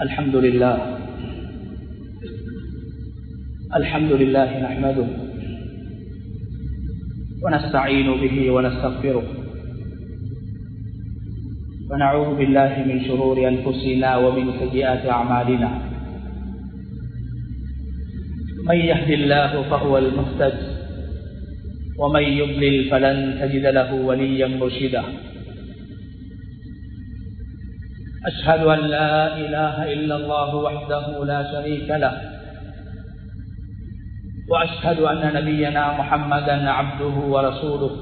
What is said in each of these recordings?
الحمد لله نحمده ونستعين به ونستغفره ونعوذ بالله من شرور أنفسنا ومن سيئات أعمالنا من يهد الله فهو المهتد ومن يضلل فلن تجد له وليا مرشدا أشهد أن لا إله إلا الله وحده لا شريك له وأشهد أن نبينا محمدا عبده ورسوله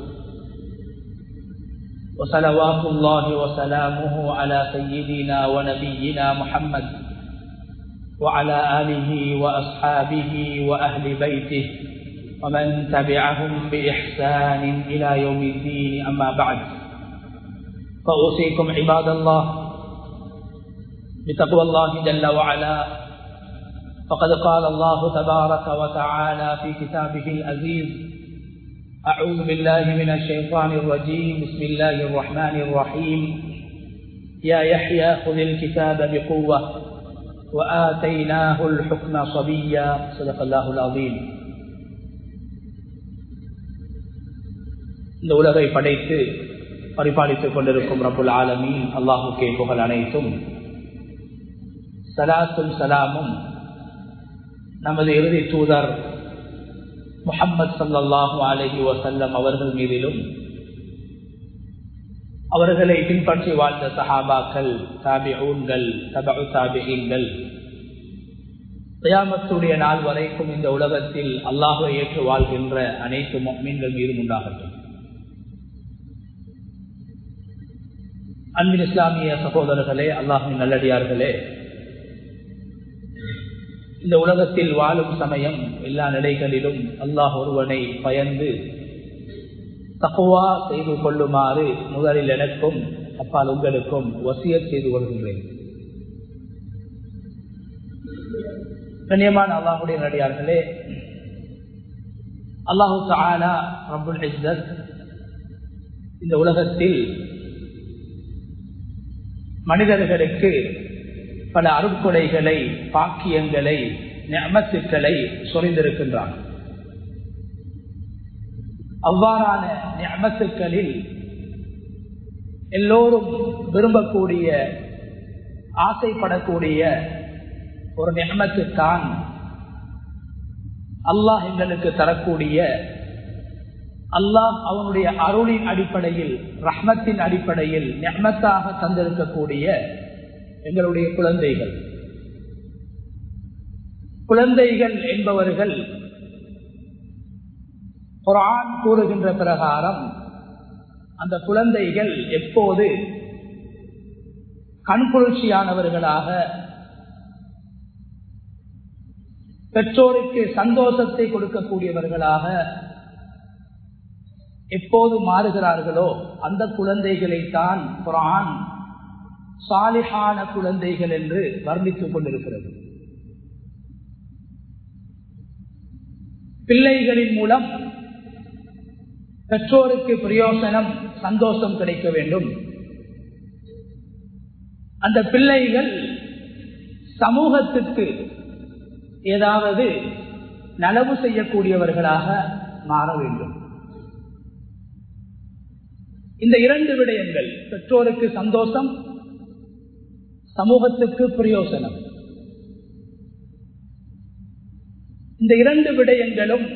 وصلوات الله وسلامه على سيدنا ونبينا محمد وعلى آله وأصحابه وأهل بيته ومن تبعهم بإحسان إلى يوم الدين. أما بعد فأوصيكم عباد الله بتقوى الله جل وعلا، فقد قال الله تبارك وتعالى في كتابه العزيز: أعوذ بالله من الشيطان الرجيم، بسم الله الرحمن الرحيم. يا يحيى خذ الكتاب بقوة وآتيناه الحكم صبيا. صدق الله العظيم. இந்த உலகை படைத்து பரிபாலித்துக் கொண்டிருக்கும் ரப்புல் ஆலமீன் அல்லாஹுக்கே புகழ் அனைத்தும். ஸலாத்தும் ஸலாமும் நமது இறுதி தூதர் முஹம்மது ஸல்லல்லாஹு அலைஹி வஸல்லம் அவர்கள் மீதிலும், அவர்களை பின்பற்றி வாழ்ந்த சஹாபாக்கள், தாபிஊன்கள், தபஉ தாபிஈன்கள், கியாமத்துடைய நாள் வரைக்கும் இந்த உலகத்தில் அல்லாஹ்வை ஏற்று வாழ்கின்ற அனைத்து முஃமின்கள் மீதும் உண்டாகட்டும். அன்பின் இஸ்லாமிய சகோதரர்களே, அல்லாஹ்வின் நல்லடியார்களே, இந்த உலகத்தில் வாழும் சமயம் எல்லா நிலைகளிலும் அல்லாஹ் ஒருவனை பயந்து தக்வா செய்து கொள்ளுமாறு முதலில் எனக்கும் அப்பால் உங்களுக்கும் வசியத் செய்து கொள்கின்றேன். கண்ணியமான அல்லாஹுடைய நல்லடியார்களே, அல்லாஹு தஆலா ரப்புல் இஸ்ஸத் இந்த உலகத்தில் மனிதர்களுக்கு பல அருட்கொடைகளை, பாக்கியங்களை, நிஅமத்துக்களை சொரிந்திருக்கின்றான். அவ்வாறான நிஅமத்துக்களில் எல்லோரும் விரும்பக்கூடிய, ஆசைப்படக்கூடிய ஒரு நிஅமத்துத்தான் அல்லாஹ் எங்களுக்கு தரக்கூடிய, அல்லாஹ் அவனுடைய அருளின் அடிப்படையில், ரஹ்மத்தின் அடிப்படையில் நிஅமத்தாக தந்திருக்கக்கூடிய எங்களுடைய குழந்தைகள். குழந்தைகள் என்பவர்கள் குர்ஆன் கூறுகின்ற பிரகாரம் அந்த குழந்தைகள் எப்போது கண்குளிர்ச்சியானவர்களாக, பெற்றோருக்கு சந்தோஷத்தை கொடுக்கக்கூடியவர்களாக எப்போது மாறுகிறார்களோ அந்த குழந்தைகளைத்தான் குர்ஆன் சாலிஹான குழந்தைகள் என்று வர்ணித்துக் கொண்டிருக்கிறது. பிள்ளைகளின் மூலம் பெற்றோருக்கு பிரயோசனம், சந்தோஷம் கிடைக்க வேண்டும். அந்த பிள்ளைகள் சமூகத்துக்கு ஏதாவது நலவு செய்யக்கூடியவர்களாக மாற வேண்டும். இந்த இரண்டு விடயங்கள், பெற்றோருக்கு சந்தோஷம், சமூகத்துக்கு பிரயோசனம், இந்த இரண்டு விடயங்களும்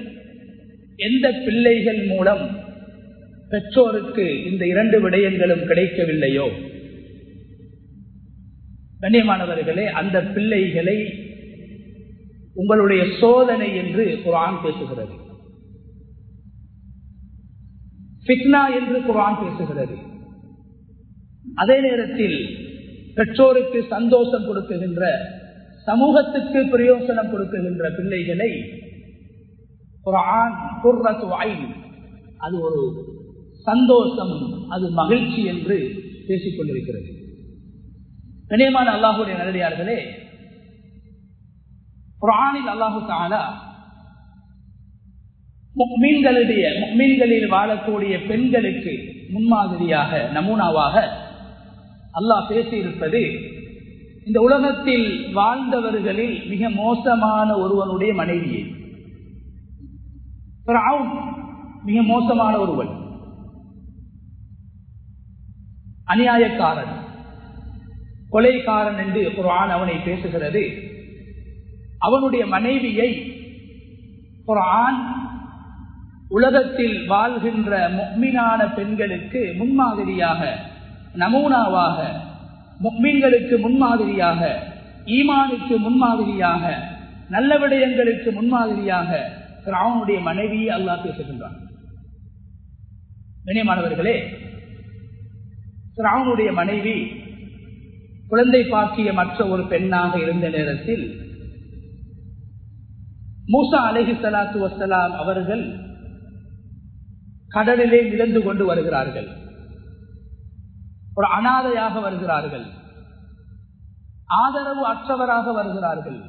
எந்த பிள்ளைகள் மூலம் பெற்றோருக்கு இந்த இரண்டு விடயங்களும் கிடைக்கவில்லையோ, கண்ணியமானவர்களே, அந்த பிள்ளைகளை உங்களுடைய சோதனை என்று குர்ஆன் பேசுகிறது. ஃபித்னா என்று குர்ஆன் பேசுகிறது. அதே நேரத்தில் பெற்றோருக்கு சந்தோஷம் கொடுக்குகின்ற, சமூகத்துக்கு பிரயோசனம் கொடுக்குகின்ற பிள்ளைகளை குர்ஆன் குர்ரத்து ஐன், அது ஒரு சந்தோஷம், அது மகிழ்ச்சி என்று பேசிக் கொண்டிருக்கிறது. கண்ணியமான அல்லாஹ்வுடைய நல்லடியார்களே, குர்ஆனில் அல்லாஹு தஆலா முஃமின்களில் வாழக்கூடிய பெண்களுக்கு முன்மாதிரியாக, நமூனாவாக அல்லாஹ் பேசியிருப்பது இந்த உலகத்தில் வாழ்ந்தவர்களில் மிக மோசமான ஒருவனுடைய மனைவியை. ஃபிரௌன் மிக மோசமான ஒருவன், அநியாயக்காரன், கொலைக்காரன் என்று குர்ஆன் அவனை பேசுகிறது. அவனுடைய மனைவியை குர்ஆன் உலகத்தில் வாழ்கின்ற முஃமினான பெண்களுக்கு முன்மாதிரியாக, நமூனாவாக, முஃமின்களுக்கு முன்மாதிரியாக, ஈமானுக்கு முன்மாதிரியாக, நல்ல விடயங்களுக்கு முன்மாதிரியாக ஃபிரௌனுடைய மனைவியை அல்லாஹ் பேசுகின்றான். கண்ணியமானவர்களே, ஃபிரௌனுடைய மனைவி குழந்தை பாக்கிய மற்ற ஒரு பெண்ணாக இருந்த நேரத்தில் மூசா அலைஹிஸ்ஸலாத்து வஸ்ஸலாம் அவர்கள் கடலிலே மிதந்து கொண்டு வருகிறார்கள். ஒரு அனாதையாக வருகிறார்கள், ஆதரவு அற்றவராக வருகிறார்கள்,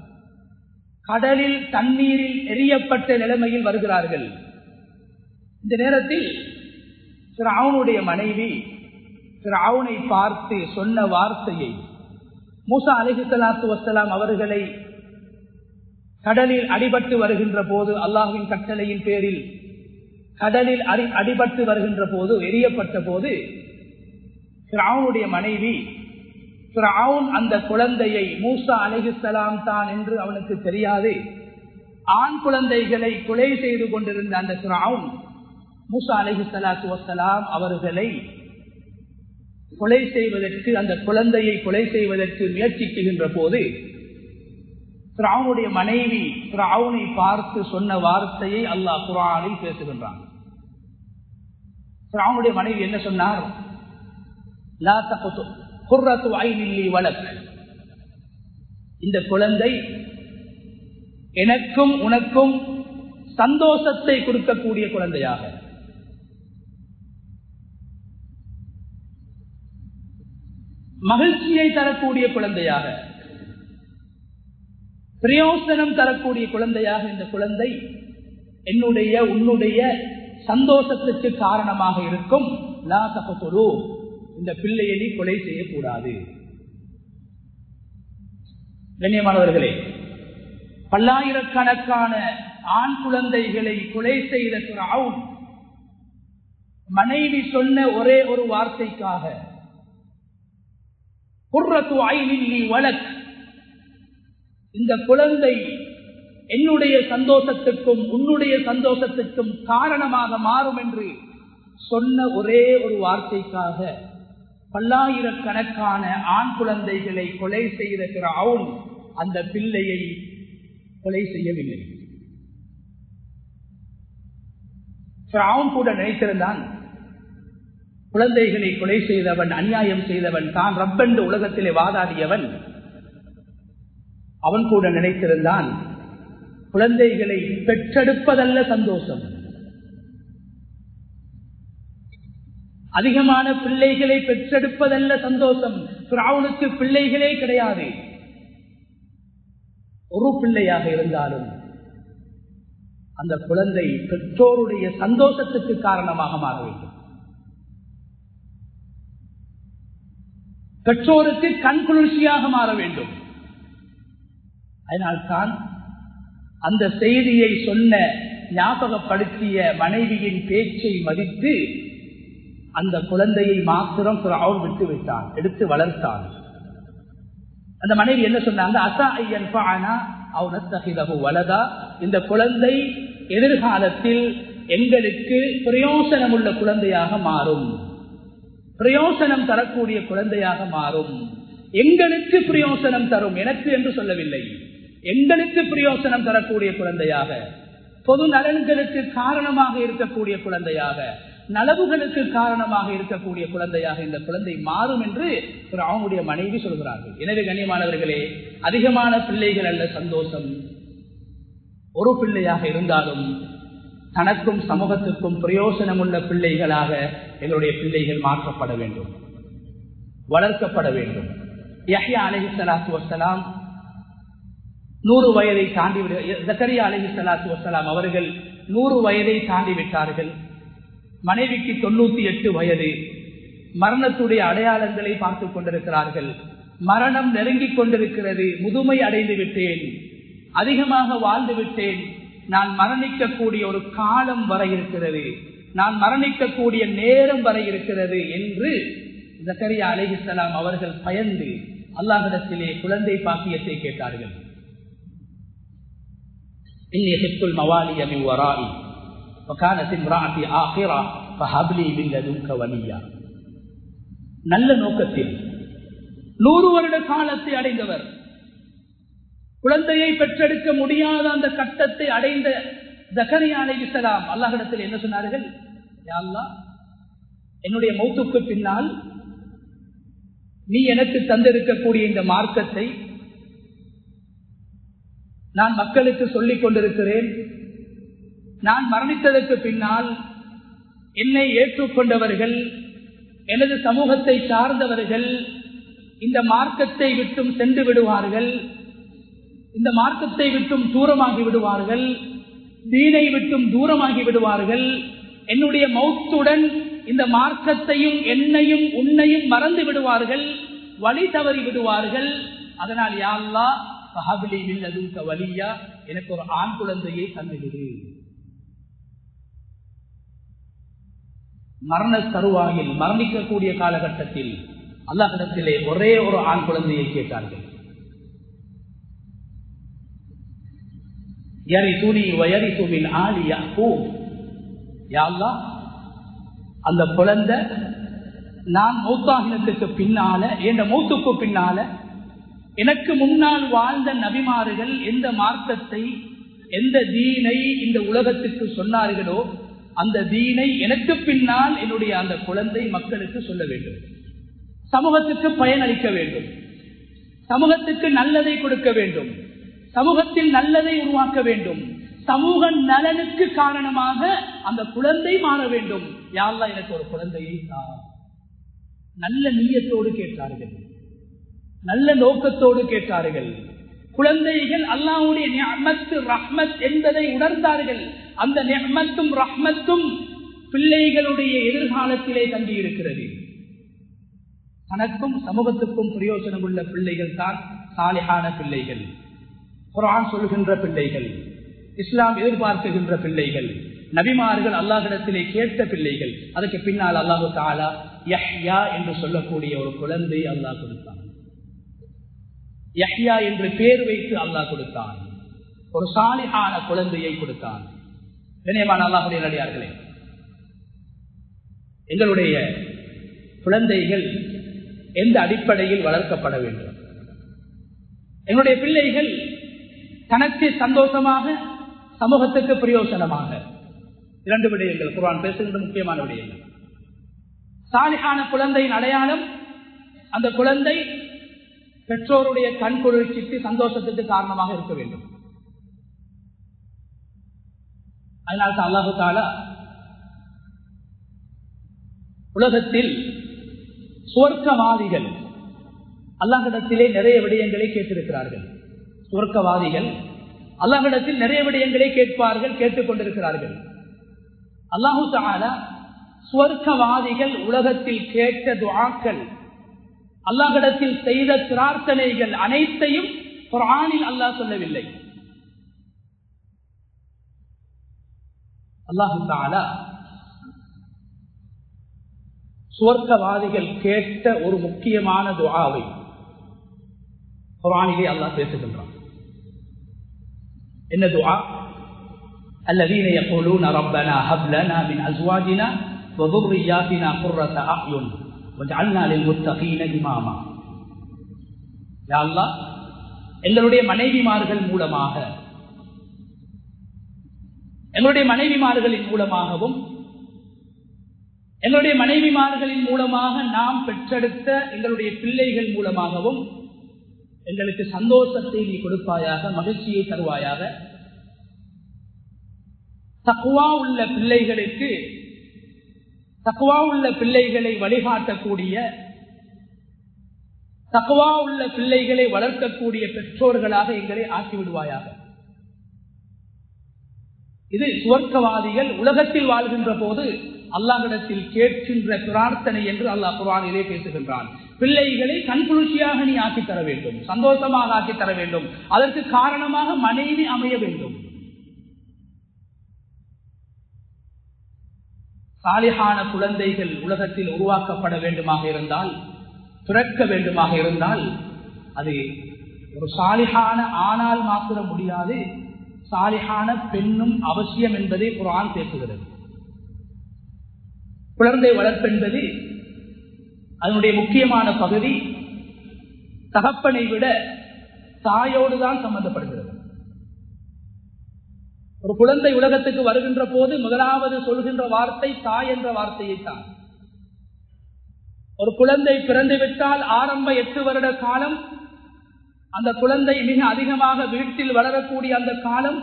கடலில் தண்ணீரில் எரியப்பட்ட நிலைமையில் வருகிறார்கள். இந்த நேரத்தில் ஃபிரௌனுடைய மனைவி ஃபிரௌனை பார்த்து சொன்ன வார்த்தையை, மூசா அலைஹிஸ்ஸலாத்து வஸ்ஸலாம் அவர்களை கடலில் அடிபட்டு வருகின்ற போது, அல்லாஹ்வின் கட்டளையின் பேரில் கடலில் அடிபட்டு வருகின்ற போது, எரியப்பட்ட போது ஃபிரௌனுடைய மனைவி, ஃபிரௌன் அந்த குழந்தையை மூசா அலைஹிஸ்ஸலாம் தான் என்று அவனுக்கு தெரியாது, ஆண் குழந்தைகளை கொலை செய்து கொண்டிருந்த அந்த ஃபிரௌன் மூசா அலைஹிஸ்ஸலாத்து வஸ்ஸலாம் அவர்களை கொலை செய்வதற்கு, அந்த குழந்தையை கொலை செய்வதற்கு முயற்சிக்கின்ற போது ஃபிரௌனுடைய மனைவி ஃபிரௌனை பார்த்து சொன்ன வார்த்தையை அல்லாஹ் குர்ஆனில் பேசுகின்றான். ஃபிரௌனுடைய மனைவி என்ன சொன்னார்? லா தக்து குர்ரத்து ஐனின் லீ வலக், இந்த குழந்தை எனக்கும் உனக்கும் சந்தோஷத்தை கொடுக்கக்கூடிய குழந்தையாக, மகிழ்ச்சியை தரக்கூடிய குழந்தையாக, பிரயோசனம் தரக்கூடிய குழந்தையாக இந்த குழந்தை என்னுடைய உன்னுடைய சந்தோஷத்துக்கு காரணமாக இருக்கும். லா தக்துலு, இந்த பிள்ளையை நீ கொலை செய்யக்கூடாது. கண்ணியமானவர்களே, பல்லாயிரக்கணக்கான ஆண் குழந்தைகளை கொலை செய்த ஃபிரௌன் மனைவி சொன்ன ஒரே ஒரு வார்த்தைக்காக, குர்ரத்து ஐனின் லீ வலக், இந்த குழந்தை என்னுடைய சந்தோஷத்துக்கும் உன்னுடைய சந்தோஷத்துக்கும் காரணமாக மாறும் என்று சொன்ன ஒரே ஒரு வார்த்தைக்காக பல்லாயிரக்கணக்கான ஆண் குழந்தைகளை கொலை செய்த ஃபிரௌன் அந்த பிள்ளையை கொலை செய்யவில்லை. ஃபிரௌன் கூட நினைத்திருந்தான், குழந்தைகளை கொலை செய்தவன், அநியாயம் செய்தவன், தான் ரப்பென்று உலகத்திலே வாதாடியவன், அவன் கூட நினைத்திருந்தான் குழந்தைகளை பெற்றெடுப்பதல்ல சந்தோஷம், அதிகமான பிள்ளைகளை பெற்றெடுப்பதல்ல சந்தோஷம். ஃபிரௌனுக்கு பிள்ளைகளே கிடையாது. ஒரு பிள்ளையாக இருந்தாலும் அந்த குழந்தை பெற்றோருடைய சந்தோஷத்துக்கு காரணமாக மாற வேண்டும், பெற்றோருக்கு கண் குளிர்ச்சியாக மாற வேண்டும். அதனால்தான் அந்த செய்தியை சொன்ன, ஞாபகப்படுத்திய மனைவியின் பேச்சை மதித்து அந்த குழந்தையை மாத்திரம் ஃபிரௌன் விட்டு விட்டான், எடுத்து வளர்த்தான். அந்த மனைவி என்ன சொன்னாங்க? அஸா ஐயன்ஃபஅனா அவ் நத்தஹிதஹு வலதா, இந்த குழந்தை எதிர்காலத்தில் எங்களுக்கு பிரயோசனம் உள்ள குழந்தையாக மாறும், பிரயோசனம் தரக்கூடிய குழந்தையாக மாறும், எங்களுக்கு பிரயோசனம் தரும், எனக்கு என்று சொல்லவில்லை, எங்களுக்கு பிரயோசனம் தரக்கூடிய குழந்தையாக, பொது நலன்களுக்கு காரணமாக இருக்கக்கூடிய குழந்தையாக, நலவுகளுக்கு காரணமாக இருக்கக்கூடிய குழந்தையாக இந்த குழந்தை மாறும் என்று அவனுடைய மனைவி சொல்கிறார்கள். எனவே கண்ணியமானவர்களே, அதிகமான பிள்ளைகள் அல்ல சந்தோஷம், ஒரு பிள்ளையாக இருந்தாலும் தனக்கும் சமூகத்துக்கும் பிரயோசனம் உள்ள பிள்ளைகளாக எங்களுடைய பிள்ளைகள் மாற்றப்பட வேண்டும், வளர்க்கப்பட வேண்டும். யஹ்யா அலைஹிஸ்ஸலாத்து வஸ்ஸலாம் 100 வயதை தாண்டி, ஜக்கரியா அலைஹிஸ்ஸலாத்து வஸ்ஸலாம் அவர்கள் 100 வயதை தாண்டி விட்டார்கள். மனைவிக்கு 98 வயது, மரணத்துடைய அடையாளங்களை பார்த்துக் கொண்டிருக்கிறார்கள். மரணம் நெருங்கிக் கொண்டிருக்கிறது, முதுமை அடைந்து விட்டேன், அதிகமாக வாழ்ந்து விட்டேன், நான் மரணிக்கக்கூடிய ஒரு காலம் வர இருக்கிறது, நான் மரணிக்கக்கூடிய நேரம் வர இருக்கிறது என்று ஜக்கரியா அலைஹிஸ்ஸலாம் அவர்கள் பயந்து அல்லாஹ்விடத்திலே குழந்தை பாக்கியத்தை கேட்டார்கள். இன்னி ஹிப்துல் மவாலிய மின் வராஇ வகானத் இம்ராஅத்தி ஆகிரா ஃபஹப்லி மின் லதுன்க வலியா. நல்ல நோக்கத்தில் 100 வருட காலத்தை அடைந்தவர், குழந்தையை பெற்றெடுக்க முடியாத அந்த கட்டத்தை அடைந்த ஜக்கரியா அலைஹிஸ்ஸலாம் அல்லாஹ்விடத்தில் என்ன சொன்னார்கள்? யா அல்லாஹ், என்னுடைய மௌத்துக்கு பின்னால் நீ எனக்கு தந்திருக்கக்கூடிய இந்த மார்க்கத்தை நான் மக்களுக்கு சொல்லிக் கொண்டிருக்கிறேன். நான் மரணித்ததற்கு பின்னால் என்னை ஏற்றுக்கொண்டவர்கள், எனது சமூகத்தை சார்ந்தவர்கள் இந்த மார்க்கத்தை விட்டும் சென்று விடுவார்கள், இந்த மார்க்கத்தை விட்டும் தூரமாகி விடுவார்கள், தீனை விட்டும் தூரமாகி விடுவார்கள். என்னுடைய மௌத்துடன் இந்த மார்க்கத்தையும் என்னையும் உன்னையும் மறந்து விடுவார்கள், வழி தவறி விடுவார்கள். அதனால் யா அல்லாஹ் ஃபஹப்லி மின் லதுன்க வலியா, எனக்கு ஒரு ஆண் குழந்தையை தந்துவிடு. மரண தருவாயில் மரணிக்கக்கூடிய காலகட்டத்தில் அல்லாஹ்விடத்திலே ஒரே ஒரு ஆண் குழந்தையை கேட்டார்கள். யரிதுனி வயரிது மின் ஆலி யாக்கூப். யா அல்லாஹ், அந்த குழந்தை நான் மௌத்தாகினத்துக்கு பின்னால, என்ற மௌத்துக்கு பின்னால எனக்கு முன்னால் வாழ்ந்த நபிமார்கள் எந்த மார்க்கத்தை எந்த தீனை இந்த உலகத்துக்கு சொன்னார்களோ அந்த தீனை எனக்கு பின்னால் என்னுடைய அந்த குழந்தை மக்களுக்கு சொல்ல வேண்டும், சமூகத்துக்கு பயனளிக்க வேண்டும், சமூகத்துக்கு நல்லதை கொடுக்க வேண்டும், சமூகத்தில் நல்லதை உருவாக்க வேண்டும், சமூக நலனுக்கு காரணமாக அந்த குழந்தை மாற வேண்டும். யா அல்லாஹ், எனக்கு ஒரு குழந்தையை நல்ல நீயத்தோடு கேட்டார்கள், நல்ல நோக்கத்தோடு கேட்டார்கள். குழந்தைகள் அல்லாஹ்வுடைய நிஅமத் ரஹ்மத் என்பதை உணர்ந்தார்கள். அந்த நிஅமத்தும் ரஹ்மத்தும் பிள்ளைகளுடைய எதிர்காலத்திலே தங்கி இருக்கிறது. தனக்கும் சமூகத்துக்கும் பிரயோஜனம் உள்ள பிள்ளைகள் தான் சாலிஹான பிள்ளைகள், குர்ஆன் சொல்கின்ற பிள்ளைகள், இஸ்லாம் எதிர்பார்க்குகின்ற பிள்ளைகள், நபிமார்கள் அல்லாஹ்விடத்திலே கேட்ட பிள்ளைகள். அதுக்கு பின்னால் அல்லாஹு தஆலா யஹ்யா என்று சொல்லக்கூடிய ஒரு குழந்தை அல்லாஹ் கொடுத்தான். யஹ்யா என்று பேர் வைத்து அல்லாஹ் கொடுத்தான். ஒரு சாலிஹான குழந்தையை கொடுத்தான். கண்ணியமான அல்லாஹ்வுடைய நல்லடியார்களே, எங்களுடைய குழந்தைகள் எந்த அடிப்படையில் வளர்க்கப்பட வேண்டும்? எங்களுடைய பிள்ளைகள் தனக்கு சந்தோஷமாக, சமூகத்துக்கு பிரயோசனமாக. 2 விடயங்கள் குர்ஆன் பேசுகின்ற முக்கியமான விடயங்கள். சாலிஹான குழந்தையின் அடையாளம், அந்த குழந்தை பெற்றோருடைய கண் குளிர்ச்சிக்கு சந்தோஷத்துக்கு காரணமாக இருக்க வேண்டும். அதனால்தான் அல்லாஹு தஆலா உலகத்தில் சுவர்க்கவாதிகள் அல்லாஹ்விடத்திலே நிறைய விடயங்களை கேட்டிருக்கிறார்கள். சுவர்க்கவாதிகள் அல்லாஹ்விடத்தில் நிறைய விடயங்களை கேட்பார்கள், கேட்டுக்கொண்டிருக்கிறார்கள். அல்லாஹு தஆலா சுவர்க்கவாதிகள் உலகத்தில் கேட்ட துஆக்கள், அல்லாஹ்விடத்தில் செய்த பிரார்த்தனைகள் அனைத்தையும் குர்ஆனில் அல்லாஹ் சொல்லவில்லை. அல்லாஹு தஆலா சுவர்க்கவாதிகள் கேட்ட ஒரு முக்கியமான துஆவை குர்ஆனிலே அல்லாஹ் பேசுகின்றான். என்ன துஆ? الذين يقولون ربنا هب لنا من ازواجنا وذرياتنا قرة اعين واجعلنا للمتقين اماما. யா அல்லாஹ், எங்களுடைய மனைவிமார்கள் மூலமாக, எங்களுடைய மனைவிமார்களின் மூலமாகவும், எங்களுடைய மனைவிமார்களின் மூலமாக நாம் பெற்றெடுத்த எங்களுடைய பிள்ளைகள் மூலமாகவும் எங்களுக்கு சந்தோஷத்தை நீ கொடுப்பாயாக, மகிழ்ச்சியை தருவாயாக. தக்வா உள்ள பிள்ளைகளுக்கு, தக்வா உள்ள பிள்ளைகளை வழிகாட்டக்கூடிய, தக்வா உள்ள பிள்ளைகளை வளர்க்கக்கூடிய பெற்றோர்களாக எங்களை ஆக்கிவிடுவாயாக. இது சுவர்க்கவாதிகள் உலகத்தில் வாழ்கின்ற போது அல்லாஹ்விடத்தில் கேட்கின்ற பிரார்த்தனை என்று அல்லாஹ் குர்ஆனிலே பேசுகின்றான். பிள்ளைகளை கண்குளிர்ச்சியாக நீ ஆக்கி தர வேண்டும், சந்தோஷமாக ஆக்கி தர வேண்டும். அதற்கு காரணமாக மனைவி அமைய வேண்டும். சாலிஹான குழந்தைகள் உலகத்தில் உருவாக்கப்பட வேண்டுமாக இருந்தால், பிறக்க வேண்டுமாக இருந்தால், அது ஒரு சாலிஹான ஆணால் மாத்திரம் முடியாது, சாலிஹான பெண்ணும் அவசியம் என்பதை குர்ஆன் பேசுகிறது. குழந்தை வளர்ப்பென்பது அதனுடைய முக்கியமான பகுதி தகப்பனை விட தாயோடுதான் சம்பந்தப்படுகிறது. ஒரு குழந்தை உலகத்துக்கு வருகின்ற போது முதலாவது சொல்கின்ற வார்த்தை தாய் என்ற வார்த்தையை தான். ஒரு குழந்தை பிறந்துவிட்டால் ஆரம்ப 8 வருட காலம் அந்த குழந்தை மிக அதிகமாக வீட்டில் வளரக்கூடிய அந்த காலம்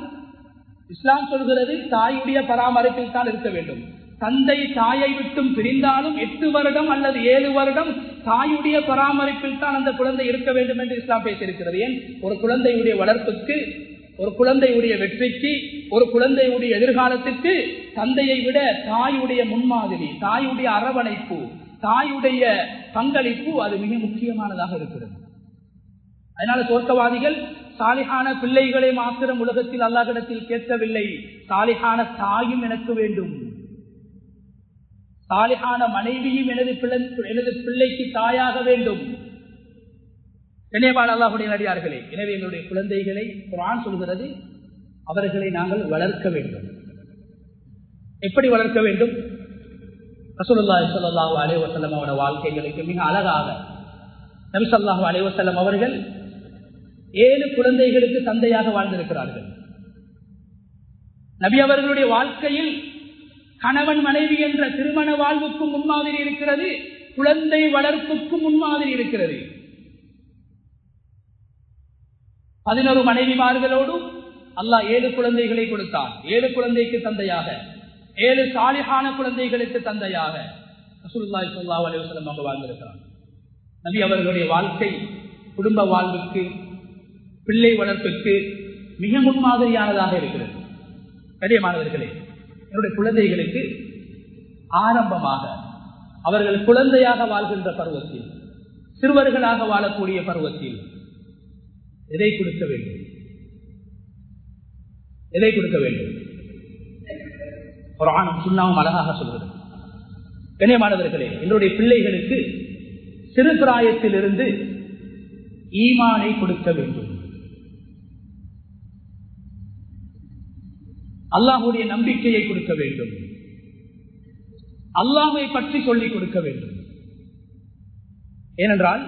இஸ்லாம் சொல்கிறது தாயுடைய பராமரிப்பில் தான் இருக்க வேண்டும். தந்தை தாயை விட்டும் பிரிந்தாலும் 8 வருடம் அல்லது 7 வருடம் தாயுடைய பராமரிப்பில் தான் அந்த குழந்தை இருக்க வேண்டும் என்று இஸ்லாம் பேசியிருக்கிறது. ஏன்? ஒரு குழந்தையுடைய வளர்ப்புக்கு, ஒரு குழந்தையுடைய வெற்றிக்கு, ஒரு குழந்தையுடைய எதிர்காலத்திற்கு தந்தையை விட தாயுடைய முன்மாதிரி, தாயுடைய அரவணைப்பு, தாயுடைய பங்களிப்பு அது மிக முக்கியமானதாக இருக்கிறது. அதனால சொர்க்கவாதிகள் சாலிஹான பிள்ளைகளை மாத்திரம் உலகத்தில் அல்லாஹ்விடத்தில் கேட்கவில்லை, சாலிஹான தாயும் எனக்கு வேண்டும், சாலிஹான மனைவியும் எனது பிள்ளைக்கு தாயாக வேண்டும். கண்ணியமான அல்லாஹ்வுடைய அடியார்களே, எனவே எங்களுடைய குழந்தைகளை குர்ஆன் சொல்கிறது அவர்களை நாங்கள் வளர்க்க வேண்டும். எப்படி வளர்க்க வேண்டும்? ரசூலுல்லாஹி ஸல்லல்லாஹு அலைஹி வஸல்லம் அவருடைய வாழ்க்கைகளுக்கு மிக அழகாக நபி ஸல்லல்லாஹு அலைஹி வஸல்லம் அவர்கள் 7 குழந்தைகளுக்கு தந்தையாக வாழ்ந்திருக்கிறார்கள். நபி அவர்களுடைய வாழ்க்கையில் கணவன் மனைவி என்ற திருமண வாழ்வுக்கும் முன்மாதிரி இருக்கிறது, குழந்தை வளர்ப்புக்கும் முன்மாதிரி இருக்கிறது. 11 மனைவிமார்களோடு அல்லாஹ் 7 குழந்தைகளை கொடுத்தான். 7 குழந்தைக்கு தந்தையாக, 7 சாலிஹான குழந்தைகளுக்கு தந்தையாக ரசூலுல்லாஹி ஸல்லல்லாஹு அலைஹி வஸல்லம் அவங்க வாழ்ந்திருக்கிறார். நபி அவர்களுடைய வாழ்க்கை குடும்ப வாழ்வுக்கு, பிள்ளை வளர்ப்புக்கு மிக முன்மாதிரியானதாக இருக்கிறது. கண்ணியமானவர்களே, என்னுடைய குழந்தைகளுக்கு ஆரம்பமாக அவர்கள் குழந்தையாக வாழ்கின்ற பருவத்தில், சிறுவர்களாக வாழக்கூடிய பருவத்தில் எதை கொடுக்க வேண்டும்? எதை கொடுக்க வேண்டும்? குர்ஆனும் சுன்னாவும் அழகாக சொல்கிறது. கண்ணியமானவர்களே, என்னுடைய பிள்ளைகளுக்கு சிறு பிராயத்திலிருந்து ஈமானை கொடுக்க வேண்டும், அல்லாஹ்வுடைய நம்பிக்கையை கொடுக்க வேண்டும், அல்லாஹ்வை பற்றி சொல்லிக் கொடுக்க வேண்டும். ஏனென்றால்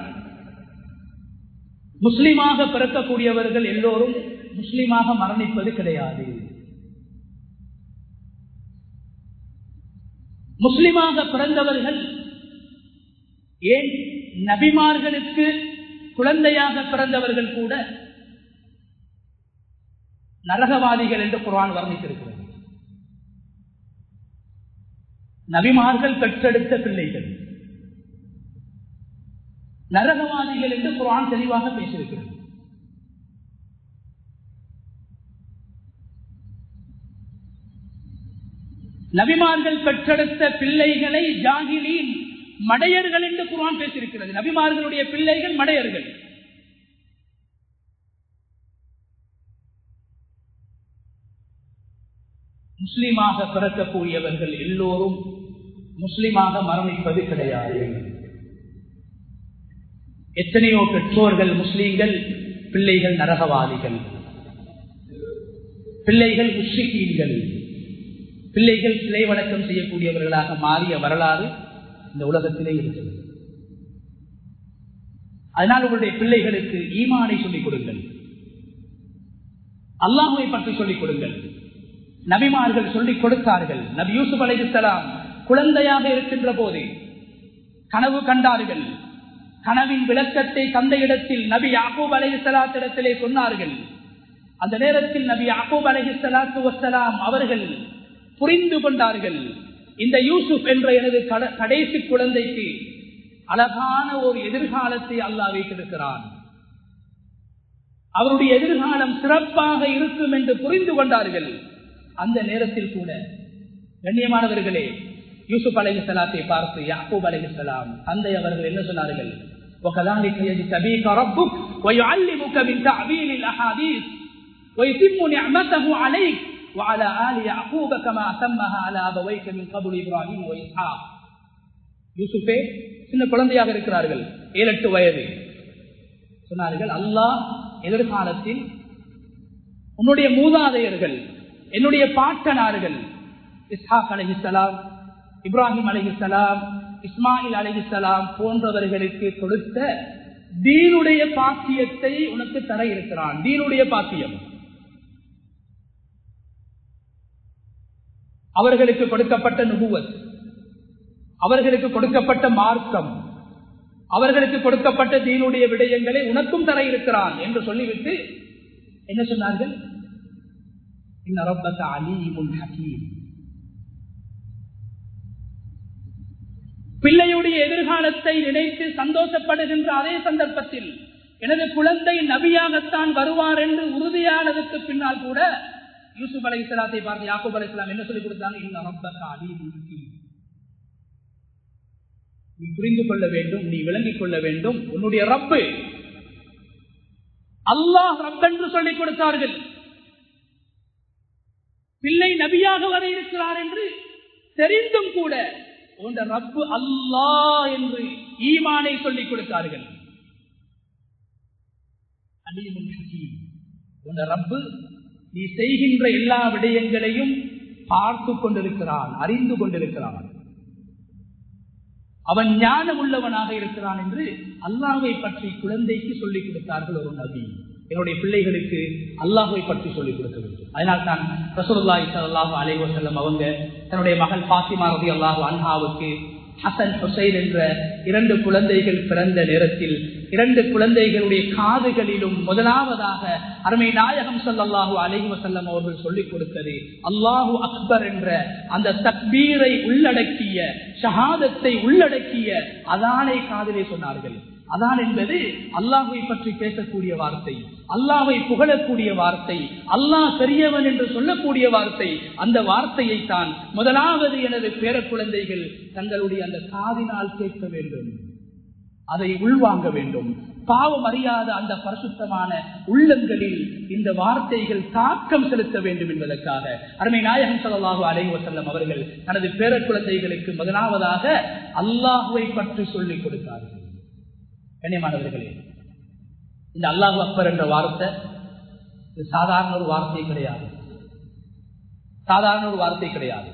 முஸ்லிமாக பிறக்கக்கூடியவர்கள் எல்லோரும் முஸ்லிமாக மரணிப்பது கிடையாது. முஸ்லிமாக பிறந்தவர்கள் ஏன் நபிமார்களுக்கு குழந்தையாக பிறந்தவர்கள் கூட நரகவாதிகள் என்று குர்ஆன் வர்ணித்திருக்கிறது. நபிமார்கள் பெற்றெடுத்த பிள்ளைகள் நரகவாதிகள் என்று குர்ஆன் தெளிவாக பேசியிருக்கிறது. நபிமார்கள் பெற்றெடுத்த பிள்ளைகளை ஜாகிலீன், மடையர்கள் என்று குர்ஆன் பேசியிருக்கிறது. நபிமார்களுடைய பிள்ளைகள் மடையர்கள். முஸ்லிமாக பிறக்கக்கூடியவர்கள் எல்லோரும் முஸ்லிமாக மரணிப்பது கிடையாது. எத்தனையோ பெற்றோர்கள் முஸ்லிம்கள், பிள்ளைகள் நரகவாதிகள், பிள்ளைகள் முஷ்ரிக்கீன்கள், பிள்ளைகள் சிலை வணக்கம் செய்யக்கூடியவர்களாக மாறிய வரலாறு இந்த உலகத்திலே இருக்கிறது. அதனால் உங்களுடைய பிள்ளைகளுக்கு ஈமானை சொல்லிக் கொடுங்கள், அல்லாஹ்வை பற்றி சொல்லிக் கொடுங்கள். நபிமார்கள் சொல்லிக் கொடுத்தார்கள். நபி யூசுப் அலைஹிஸ்ஸலாம் குழந்தையாக இருக்கின்ற போது கனவு கண்டார்கள். கனவின் விளக்கத்தை தந்தையிடத்தில் நபி யாக்கூப் அலைஹிஸ்ஸலாத்திடத்திலே சொன்னார்கள். அந்த நேரத்தில் நபி யாக்கூப் அலைஹிஸ்ஸலாத்து வஸ்ஸலாம் அவர்கள் புரிந்து கொண்டார்கள், இந்த யூசுப் என்ற எனது கடைசி குழந்தைக்கு அழகான ஒரு எதிர்காலத்தை அல்லாஹ் வைத்திருக்கிறான், அவருடைய எதிர்காலம் சிறப்பாக இருக்கும் என்று புரிந்து கொண்டார்கள். அந்த நேரத்தில் கூட கண்ணியமானவர்களே, யூசுப் அலைஹிஸ்ஸலாத்தை பார்த்து யாக்கூப் அலைஹிஸ்ஸலாம் தந்தை அவர்கள் என்ன சொன்னார்கள்? وَكَذَلِكَ يَجْتَبِيكَ رَبُّكَ وَيُعَلِّمُكَ مِنْ تَأْوِيلِ الْأَحَادِيثِ وَيُتِمُّ نِعْمَتَهُ عَلَيْكَ وَعَلَى آلِ يَعْقُوبَ كَمَا أَتَمَّهَا عَلَى أَبَوَيْكَ مِنْ قَبْلِ إِبْرَاهِيمَ وَإِسْحَاقَ. யூசுஃபே சின்ன குழந்தையாக இருக்கிறார்கள், 7-8 வயது. சொன்னார்கள், அல்லாஹ் எதிர்காலத்தில் உன்னுடைய மூதாதையர்கள், என்னுடைய பாட்டனார்கள் இஸ்ஹாக் அலைஹிஸ்ஸலாம், இப்ராஹிம் அலைஹிஸ்ஸலாம், இஸ்மாயில் அலைஹிஸ்ஸலாம் போன்றவர்களுக்கு கொடுத்த தீனுடைய பாக்கியத்தை உனக்கு தர இருக்கிறான். தீனுடைய பாக்கியம், அவர்களுக்கு கொடுக்கப்பட்ட நுபுவத், அவர்களுக்கு கொடுக்கப்பட்ட மார்க்கம், அவர்களுக்கு கொடுக்கப்பட்ட தீனுடைய விடயங்களை உனக்கும் தர இருக்கிறான் என்று சொல்லிவிட்டு என்ன சொன்னார்கள்? இன்ன ரப்பக அலீமுன் ஹகீம். பிள்ளையுடைய எதிர்காலத்தை நினைத்து சந்தோஷப்படுகின்ற அதே சந்தர்ப்பத்தில் எனது குழந்தை நபியாகத்தான் வருவார் என்று உறுதியானதற்கு பின்னால் கூட யூசுப் அலைஹிஸ்ஸலாத்தை பார்த்து யாக்கூப் அலைஹிஸ்ஸலாம் என்ன சொல்லிக் கொடுத்தாங்க? இன்ன ரப்பக அலீமுன் ஹகீம். நீ புரிந்து கொள்ள வேண்டும், நீ விளங்கிக் கொள்ள வேண்டும், உன்னுடைய ரப்பு அல்லாஹ் ரப் என்று சொல்லிக் கொடுத்தார்கள். பிள்ளை நபியாக வர இருக்கிறார் என்று தெரிந்தும் கூட உன் ரப்பு அல்லாஹ் என்று ஈமானை சொல்லிக் கொடுத்தார்கள். உன் ரப்பு நீ செய்கின்ற எல்லா விடயங்களையும் பார்த்து கொண்டிருக்கிறான், அறிந்து கொண்டிருக்கிறான், அவன் ஞானம் உள்ளவனாக இருக்கிறான் என்று அல்லாஹ்வை பற்றி குழந்தைக்கு சொல்லிக் கொடுத்தார்கள் ஒரு நபி. என்னுடைய பிள்ளைகளுக்கு அல்லாஹ்வை பற்றி சொல்லிக் கொடுக்க வேண்டும். அதனால் தான் ரசூலுல்லாஹி ஸல்லல்லாஹு அலைஹி வஸல்லம் அவங்க தன்னுடைய மகள் ஃபாத்திமா ரலியல்லாஹு அன்ஹாவுக்கு ஹசன் ஹுசைன் என்ற 2 குழந்தைகள் பிறந்த நேரத்தில் 2 குழந்தைகளுடைய காதுகளிலும் முதலாவதாக அருமை நாயகம் ஸல்லல்லாஹு அலைஹி வஸல்லம் அவர்கள் சொல்லிக் கொடுத்தது அல்லாஹு அக்பர் என்ற அந்த தக்பீரை உள்ளடக்கிய, ஷஹாதத்தை உள்ளடக்கிய அதானை காதிலே சொன்னார்கள். அதான் என்பது அல்லாஹ்வை பற்றி பேசக்கூடிய வார்த்தை, அல்லாஹ்வை புகழக்கூடிய வார்த்தை, அல்லாஹ் பெரியவன் என்று சொல்லக்கூடிய வார்த்தை. அந்த வார்த்தையை தான் முதலாவது எனது பேர குழந்தைகள் தங்களுடைய அந்த காதினால் கேட்க வேண்டும், அதை உள்வாங்க வேண்டும். பாவம் அறியாத அந்த பரிசுத்தமான உள்ளங்களில் இந்த வார்த்தைகள் தாக்கம் செலுத்த வேண்டும் என்பதற்காக அருமை நாயகம் ஸல்லல்லாஹு அலைஹி வஸல்லம் அவர்கள் தனது பேர குழந்தைகளுக்கு முதலாவதாக அல்லாஹ்வை பற்றி சொல்லிக் கொடுத்தார்கள். கண்ணியமானவர்களே, இந்த அல்லாஹு அக்பர் என்ற வார்த்தை சாதாரண ஒரு வார்த்தை கிடையாது, சாதாரண ஒரு வார்த்தை கிடையாது.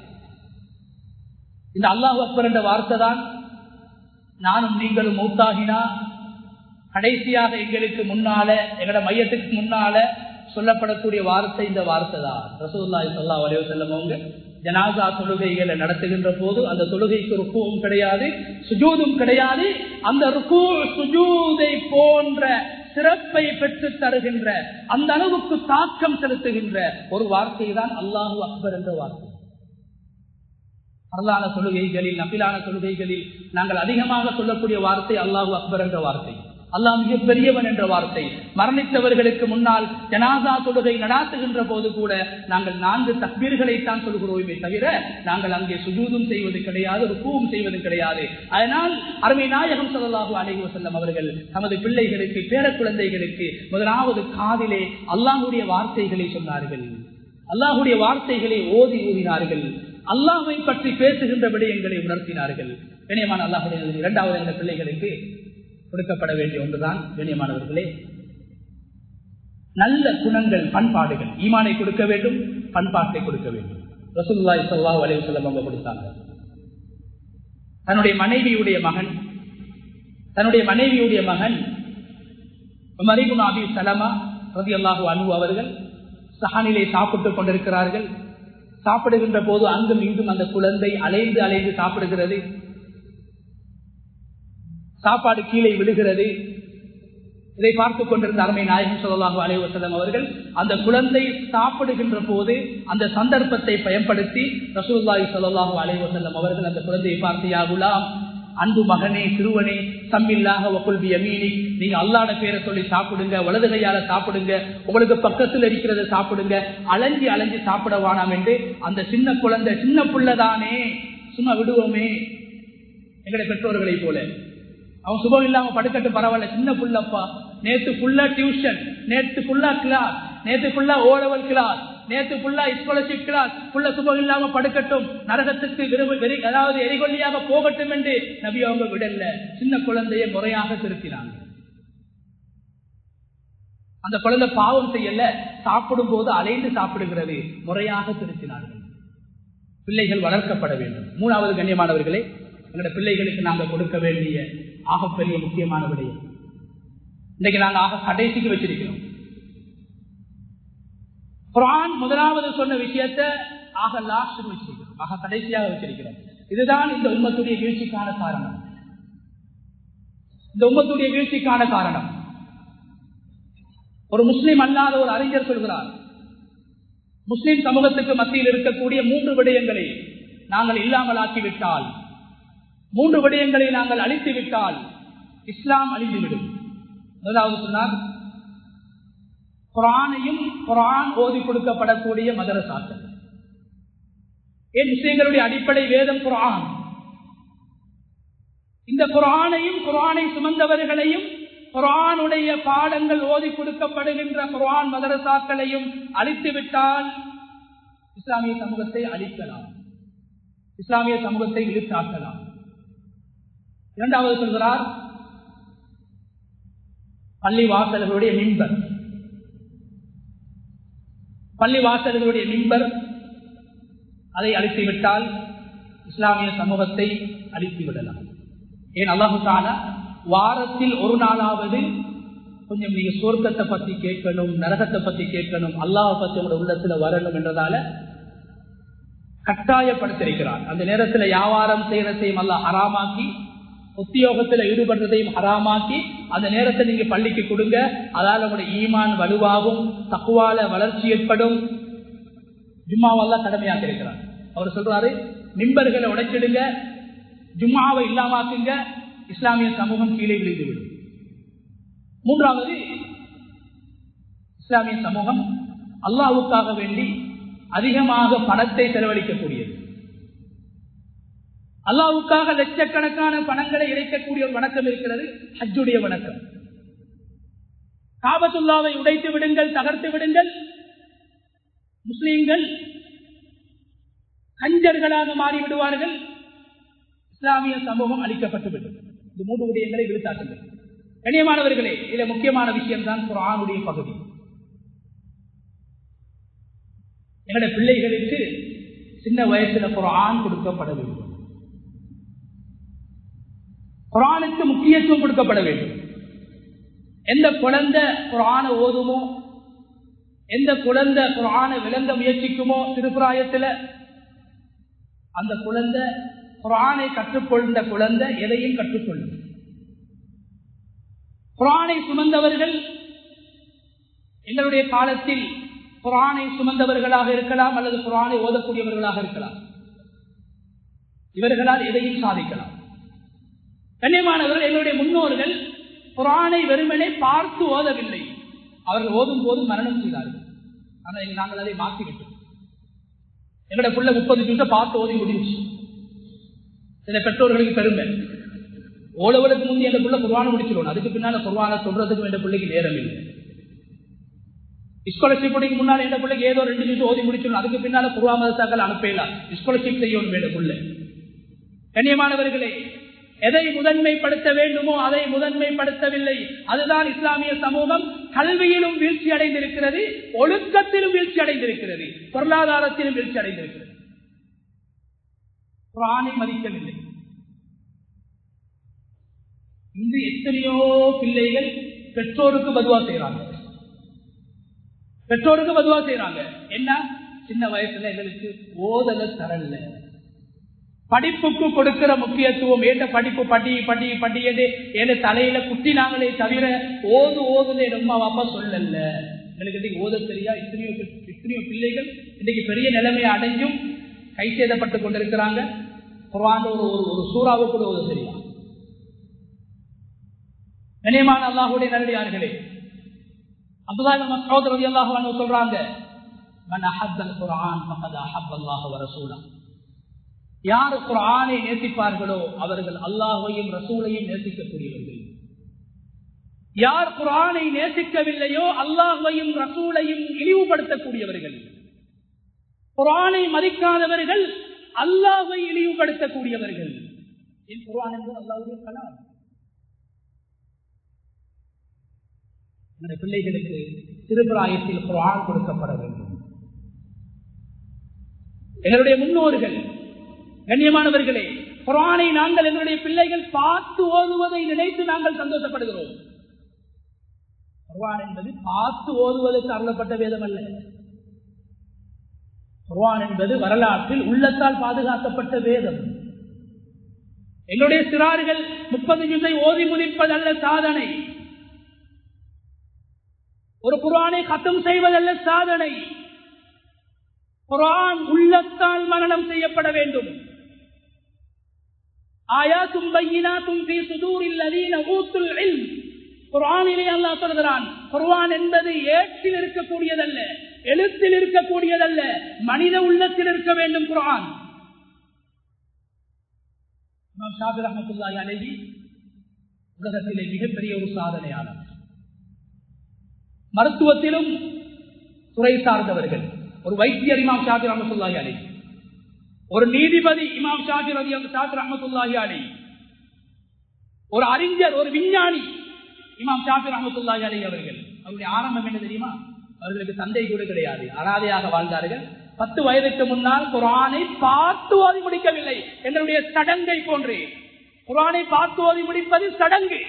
இந்த அல்லாஹு அக்பர் என்ற வார்த்தை தான் நானும் நீங்களும் மௌத்தாகினா கடைசியாக எங்களுக்கு முன்னால, எங்களோட மையத்துக்கு முன்னால சொல்லப்படக்கூடிய வார்த்தை இந்த வார்த்தை தான். ரசூலுல்லாஹி ஸல்லல்லாஹு அலைஹி வஸல்லம் அவங்க ஜனாசா தொழுகைகளை நடத்துகின்ற போது அந்த தொழுகைக்கு ருக்குவும் கிடையாது, சுஜூதும் கிடையாது. அந்த ருக்கு சுஜூதை போன்ற சிறப்பை பெற்று தருகின்ற, அந்த அளவுக்கு தாக்கம் செலுத்துகின்ற ஒரு வார்த்தை தான் அல்லாஹு அக்பர் என்ற வார்த்தை. பரலான தொழுகைகளில், நபிலான தொழுகைகளில் நாங்கள் அதிகமாக சொல்லக்கூடிய வார்த்தை அல்லாஹு அக்பர் என்ற வார்த்தை. அல்லாஹ் மிக பெரியவன் என்ற வார்த்தை. மரணித்தவர்களுக்கு முன்னால் ஜனாசா தொழுகை நடாத்துகின்ற போது கூட நாங்கள் 4 தக்பீர்களைத்தான் சொல்கிறோமே தவிர நாங்கள் அங்கே சுஜூதும் செய்வது கிடையாது, ருக்குவும் செய்வது கிடையாது. அதனால் அருமை நாயகம் ஸல்லல்லாஹு அலைஹி வஸல்லம் அவர்கள் தமது பிள்ளைகளுக்கு, பேர குழந்தைகளுக்கு முதலாவது காதிலே அல்லாஹ்வுடைய வார்த்தைகளை சொன்னார்கள், அல்லாஹ்வுடைய வார்த்தைகளை ஓதினார்கள், அல்லாஹ்வை பற்றி பேசுகின்ற விடயங்களை உணர்த்தினார்கள். கண்ணியமான அல்லாஹ்வுடைய இரண்டாவது அந்த பிள்ளைகளுக்கு கொடுக்கப்பட வேண்டிய ஒன்றுதான் கண்ணியமானவர்களே, நல்ல குணங்கள், பண்பாடுகள். ஈமானை கொடுக்க வேண்டும், பண்பாட்டை கொடுக்க வேண்டும். ரசூலுல்லாஹி ஸல்லல்லாஹு அலைஹி வஸல்லம் அவங்க கொடுத்தாங்க. தன்னுடைய மனைவியுடைய மகன் உமர் இப்னு அபி ஸலமா ரலியல்லாஹு அன்ஹு அவர்கள் சஹானிலே சாப்பிட்டுக் கொண்டிருக்கிறார்கள். சாப்பிடுகின்ற போது அங்கும் இங்கும் அந்த குழந்தை அலைந்து அலைந்து சாப்பிடுகிறது. சாப்பாடு கீழே விழுகிறது. இதை பார்த்துக் கொண்டிருந்த அருமை நாயகம் ஸல்லல்லாஹு அலைஹி வஸல்லம் அவர்கள் அந்த குழந்தை சாப்பிடுகின்ற போது அந்த சந்தர்ப்பத்தை பயன்படுத்தி ரசூலுல்லாஹி ஸல்லல்லாஹு அலைஹி வஸல்லம் அவர்கள் அந்த குழந்தையை பார்த்து, யா குலாம், அன்பு மகனே, சிறுவனே, சம்மில்லாஹ வகுல் பியமீனி, நீங்க அல்லாஹ்வுடைய பேரை சொல்லி சாப்பிடுங்க, வலது கையால சாப்பிடுங்க, உங்களுக்கு பக்கத்தில் இருக்கிறத சாப்பிடுங்க, அலைஞ்சி சாப்பிட வேணாம் என்று அந்த சின்ன குழந்தை, சின்ன புள்ளதானே சும்மா விடுவோமே எங்களுடைய பெற்றோர்களை போல. அவன் சுபம் இல்லாம படுக்கட்டு பரவாயில்ல, சின்ன புள்ளப்பா, நேத்து ஃபுல்லா டியூஷன், நேத்து ஃபுல்லா கிளாஸ், நேத்து ஃபுல்லா ஓ லெவல் கிளாஸ், நேத்து ஃபுல்லா ஸ்காலர்ஷிப் கிளாஸ், ஃபுல்லா சுபம் இல்லாம படுக்கட்டும், நரகத்துக்கு அதாவது எரிகொல்லியாக போகட்டும் என்று நபி அவங்க விடல. சின்ன குழந்தையை முறையாக திருத்தினாங்க. அந்த குழந்தை பாவம் செய்யல, சாப்பிடும் போது அலைந்து சாப்பிடுகிறது, முறையாக திருத்தினார்கள். பிள்ளைகள் வளர்க்கப்பட வேண்டும். மூணாவது கண்ணியமானவர்களே, எங்களுடைய பிள்ளைகளுக்கு நாங்கள் கொடுக்க வேண்டிய ஆகப்பெரிய முக்கியமான விடயம் இன்னைக்கு நாங்கள் ஆக கடைசிக்கு வச்சிருக்கிறோம். குர்ஆன் முதலாவது சொன்ன விஷயத்தை ஆக லாஸ்ட் வச்சிருக்கிறோம், ஆக கடைசியாக வச்சிருக்கிறோம். இதுதான் இந்த உம்மத்துடைய வீழ்ச்சிக்கான காரணம். இந்த உம்மத்துடைய வீழ்ச்சிக்கான காரணம் ஒரு முஸ்லிம் அல்லாத ஒரு அறிஞர் சொல்கிறார், முஸ்லிம் சமூகத்துக்கு மத்தியில் இருக்கக்கூடிய 3 விடயங்களை நாங்கள் இல்லாமல் ஆக்கிவிட்டால், 3 விடயங்களை நாங்கள் அழித்து விட்டால் இஸ்லாம் அழிந்துவிடும். முதலாவது சொன்னார், குர்ஆனையும் குர்ஆன் ஓதி கொடுக்கப்படக்கூடிய மதரசாக்கள். ஏன் முஸ்லிம்களுடைய அடிப்படை வேதம் குர்ஆன். இந்த குர்ஆனையும் குர்ஆனை சுமந்தவர்களையும் குர்ஆனுடைய பாடங்கள் ஓதி கொடுக்கப்படுகின்ற குர்ஆன் மதரசாக்களையும் அழித்துவிட்டால் இஸ்லாமிய சமூகத்தை அழிக்கலாம், இஸ்லாமிய சமூகத்தை இழுத்தாக்கலாம். இரண்டாவது சொல்கிறார், பள்ளிவாசல்களுடைய மிம்பர், பள்ளிவாசல்களுடைய மிம்பர் அதை அழித்துவிட்டால் இஸ்லாமிய சமூகத்தை அழித்துவிடலாம். ஏன் அல்லாஹ் தஆலா வாரத்தில் ஒரு நாளாவது கொஞ்சம் நீங்க சொர்க்கத்தை பத்தி கேட்கணும், நரகத்தை பத்தி கேட்கணும், அல்லாஹ் பத்தி உங்களோட உள்ளத்துல வரணும் என்றதால கட்டாயப்படுத்திருக்கிறார். அந்த நேரத்தில் வியாபாரம் செய்யறதையும் அல்லாஹ் ஹராமாக்கி, உத்தியோகத்தில் ஈடுபடுறதையும் ஹராமாக்கி, அந்த நேரத்தை நீங்க பள்ளிக்கு கொடுங்க, அதால உங்களுடைய ஈமான் வலுவாகும், தக்வால வளர்ச்சி ஏற்படும். ஜும்மாவெல்லாம் கடமையாக இருக்கிறார். அவர் சொல்றாரு, மிம்பர்களை உடைச்சிடுங்க, ஜும்மாவை இல்லாமாக்குங்க, இஸ்லாமிய சமூகம் கீழே விழுந்துவிடும். மூன்றாவது, இஸ்லாமிய சமூகம் அல்லாஹ்வுக்காக வேண்டி அதிகமாக பணத்தை செலவழிக்கக்கூடியது. அல்லாஹ்வுக்காக லட்சக்கணக்கான பணங்களை இறைக்கக்கூடிய ஒரு வணக்கம் இருக்கிறது, ஹஜ்ஜுடைய வணக்கம். காபத்துல்லாவை உடைத்து விடுங்கள், தகர்த்து விடுங்கள், முஸ்லிம்கள் கஞ்சர்களாக மாறிவிடுவார்கள், இஸ்லாமிய சமூகம் அளிக்கப்பட்டுவிடும். இந்த 3 விடயங்களை விழுத்தாட்டுங்கள். கண்ணியமானவர்களே, இதுல முக்கியமான விஷயம் தான் குர்ஆனுடைய பகுதி. எங்களுடைய பிள்ளைகளுக்கு சின்ன வயசுல குர்ஆன் கொடுக்கப்பட வேண்டும், குர்ஆனுக்கு முக்கியத்துவம் கொடுக்கப்பட வேண்டும். எந்த குழந்தை குர்ஆனை ஓதுமோ, எந்த குழந்தை குர்ஆனை விளங்க முயற்சிக்குமோ திருப்பிராயத்தில், அந்த குழந்தை குர்ஆனை கற்றுக்கொண்ட குழந்தை எதையும் கற்றுக்கொள்ளும். குர்ஆனை சுமந்தவர்கள் எங்களுடைய காலத்தில் குர்ஆனை சுமந்தவர்களாக இருக்கலாம், அல்லது குர்ஆனை ஓதக்கூடியவர்களாக இருக்கலாம். இவர்களால் எதையும் சாதிக்கலாம். கண்ணியமானவர்கள், எங்களுடைய முன்னோர்கள் குர்ஆனை வெறுமனே பார்த்து ஓதவில்லை, அவர்கள் ஓதும் போது மரணம் செய்தார்கள். ஆனால் நாங்கள் அதை மாற்றிவிட்டோம். எங்களுடைய புள்ள 30 நிமிஷம் பார்த்து ஓதி முடிஞ்சு. சில பெற்றோர்களுக்கு பெருமை, ஓலவளுக்கு முந்தைய அந்த புள்ள குர்ஆனை முடிச்சிடணும், அதுக்கு பின்னால குர்ஆனை சொல்றதுக்கு என்ற பிள்ளைக்கு நேரம் இல்லை. ஸ்காலர்ஷிப் படிக்கு முன்னால எந்த பிள்ளைக்கு ஏதோ 2 நிமிஷம் ஓதி முடிச்சிடணும், அதுக்கு பின்னால குர்ஆன் மதரசாக்கள் அனுப்பலாம், ஸ்காலர்ஷிப் செய்யணும் வேண்ட புள்ள. கண்ணியமானவர்களே, எதை முதன்மைப்படுத்த வேண்டுமோ அதை முதன்மைப்படுத்தவில்லை. அதுதான் இஸ்லாமிய சமூகம் கல்வியிலும் வீழ்ச்சி அடைந்திருக்கிறது, ஒழுக்கத்திலும் வீழ்ச்சி அடைந்திருக்கிறது, பொருளாதாரத்திலும் வீழ்ச்சி அடைந்திருக்கிறது. குர்ஆனை மதிக்கவில்லை. இன்று எத்தனையோ பிள்ளைகள் பெற்றோருக்கு பதுவா செய்யறாங்க, பெற்றோருக்கு பதுவா செய்யறாங்க. என்ன, சின்ன வயசுல எங்களுக்கு ஓதல தரல, படிப்புக்கு கொடுக்கிற முக்கியத்துவம், ஏற்ற படிப்பு படி படி படியது என தலையில குட்டினாங்களே தவிர ஓது ஓதுன்னு அம்மா அப்பா சொல்லல. எங்களுக்கு ஓத தெரியா இத்தனையோ பிள்ளைகள் இன்னைக்கு பெரிய நிலைமையை அடைஞ்சும் கை சேதப்பட்டு கொண்டிருக்கிறாங்க. குர்ஆன் ஒரு சூறாவை கூட ஓத தெரியா. கண்ணியமான அல்லாஹ்வுடைய நல்லடியார்களே, அப்துல்லாஹ் இப்னு மஸ்ஊத் ரலியல்லாஹு அன்ஹு சொல்றாங்க, மன் அஹப்பல் குர்ஆன் ஃபகத் அஹப்பல்லாஹு வ ரசூலஹு. யார் குர்ஆனை நேசிப்பார்களோ அவர்கள் அல்லாஹ்வையும் ரசூலையும் நேசிக்கக்கூடியவர்கள். யார் குர்ஆனை நேசிக்கவில்லையோ அல்லாஹ்வையும் ரசூலையும் இழிவுபடுத்தக்கூடியவர்கள். குர்ஆனை மதிக்காதவர்கள் அல்லாஹ்வை இழிவுபடுத்தக்கூடியவர்கள். குர்ஆன் என்பது அல்லாஹ்வுடைய கலாம். பிள்ளைகளுக்கு சிறுபிராயத்தில் குர்ஆன் கொடுக்கப்பட வேண்டும். எங்களுடைய முன்னோர்கள் கண்ணியமானவர்களே, குர்ஆனை நாங்கள் எங்களுடைய பிள்ளைகள் பார்த்து ஓதுவதை நினைத்து நாங்கள் சந்தோஷப்படுகிறோம். குர்ஆன் என்பது பார்த்து ஓதுவதற்கு அருளப்பட்ட வேதம் அல்ல. குர்ஆன் என்பது வரலாற்றில் உள்ளத்தால் பாதுகாக்கப்பட்ட வேதம். எங்களுடைய சிறார்கள் 30 ஜுஸை ஓதி முடிப்பதல்ல சாதனை. ஒரு குர்ஆனை கத்தம் செய்வதல்ல சாதனை. குர்ஆன் உள்ளத்தால் மனனம் செய்யப்பட வேண்டும். ஆயாத்தும் பையினாத்தும் ஃபீ சுதூரில் லதீன ஊத்துல் இல்ம். குர்ஆனிலே அல்லாஹ் சொல்கிறான், குர்ஆன் என்பது ஏட்டில் இருக்கக்கூடியதல்ல, எழுத்தில் இருக்கக்கூடியதல்ல, மனித உள்ளத்தில் இருக்க வேண்டும். குர்ஆன் இமாம் ஷாஃபி ரஹ்மத்துல்லாஹி அலைஹி உலகத்திலே மிகப்பெரிய ஒரு சாதனையாளர். மருத்துவத்திலும் துறை சார்ந்தவர்கள். ஒரு வைத்தியர் இமாம் ஷாஃபி ரஹ்மத்துல்லாஹி அலைஹி, ஒரு நீதிபதி இமாம் ஷாஃபி ரஹ்மத்துல்லாஹி அலைஹி, ஒரு அறிஞர், ஒரு விஞ்ஞானி இமாம் ஷாஃபி ரஹ்மத்துல்லாஹி அலைஹி அவர்கள். அவருடைய ஆரம்பம் என்ன தெரியுமா? அவர்களுக்கு தந்தை கூட கிடையாது, அனாதையாக வாழ்ந்தார்கள். 10 வயதுக்கு முன்னால் குர்ஆனை பார்த்து ஓதி முடிக்கவில்லை. என்னுடைய சடங்கை போன்றே குர்ஆனை பார்த்து ஓதி முடிப்பது சடங்கு.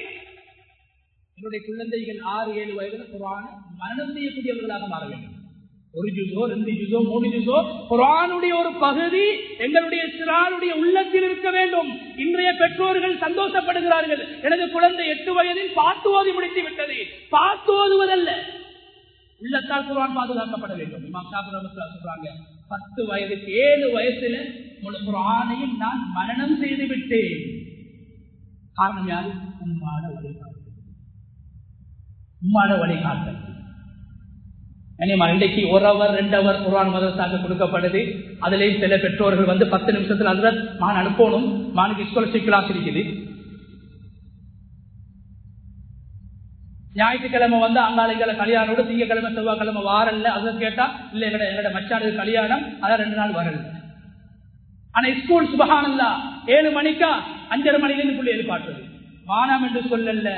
என்னுடைய குழந்தைகள் 6-7 வயதில் குர்ஆனை மனனம் செய்யக்கூடியவர்களாக மாற வேண்டும். 1 ஜுஸோ 2 ஜுஸோ 3 ஜுஸோ குர்ஆனுடைய ஒரு பகுதி எங்களுடைய சிறாருடைய உள்ளத்தில் இருக்க வேண்டும். இன்றைய பெற்றோர்கள் சந்தோஷப்படுகிறார்கள், எனது குழந்தை 8 வயதில் பார்த்து ஓதி முடித்து விட்டது. பார்த்து ஓதுவதல்ல, உள்ளத்தால் குர்ஆன் பாதுகாக்கப்பட வேண்டும். இமாம் ஷாஃபி ரஹ்மத்துல்லாஹி சொல்றாங்க, 10 வயதுக்கு 7 வயசுல முழு குர்ஆனையும் நான் மனனம் செய்து விட்டேன். காரணம் யாரு? உம்மான வழிகாட்டல். உம்மான வழிகாட்டல். இன்றைக்கு 1 hour 2 hour குர்ஆன் மதரசாக்கு கொடுக்கப்படுது. அதுலேயும் சில பெற்றோர்கள் 10 நிமிஷத்துல ஹஸ்ரத் மான் அனுப்பணும், மானுக்கு ஸ்காலர்ஷிப் கிளாஸ் இருக்குது. ஞாயிற்றுக்கிழமை அங்காளிகளை கல்யாணோடு திங்கக்கிழமை செவ்வாய்க்கிழமை வாரல்ல. அதை கேட்டா இல்ல எங்கட மச்சானுக்கு கல்யாணம், அதான் 2 நாள் வரல. ஆனா ஸ்கூல் சுபஹானல்லாஹ் 7 மணிக்கா 5:30 மணிலேருந்து புள்ளி எழுப்பாட்டுறது. வானம் என்று சொல்லல,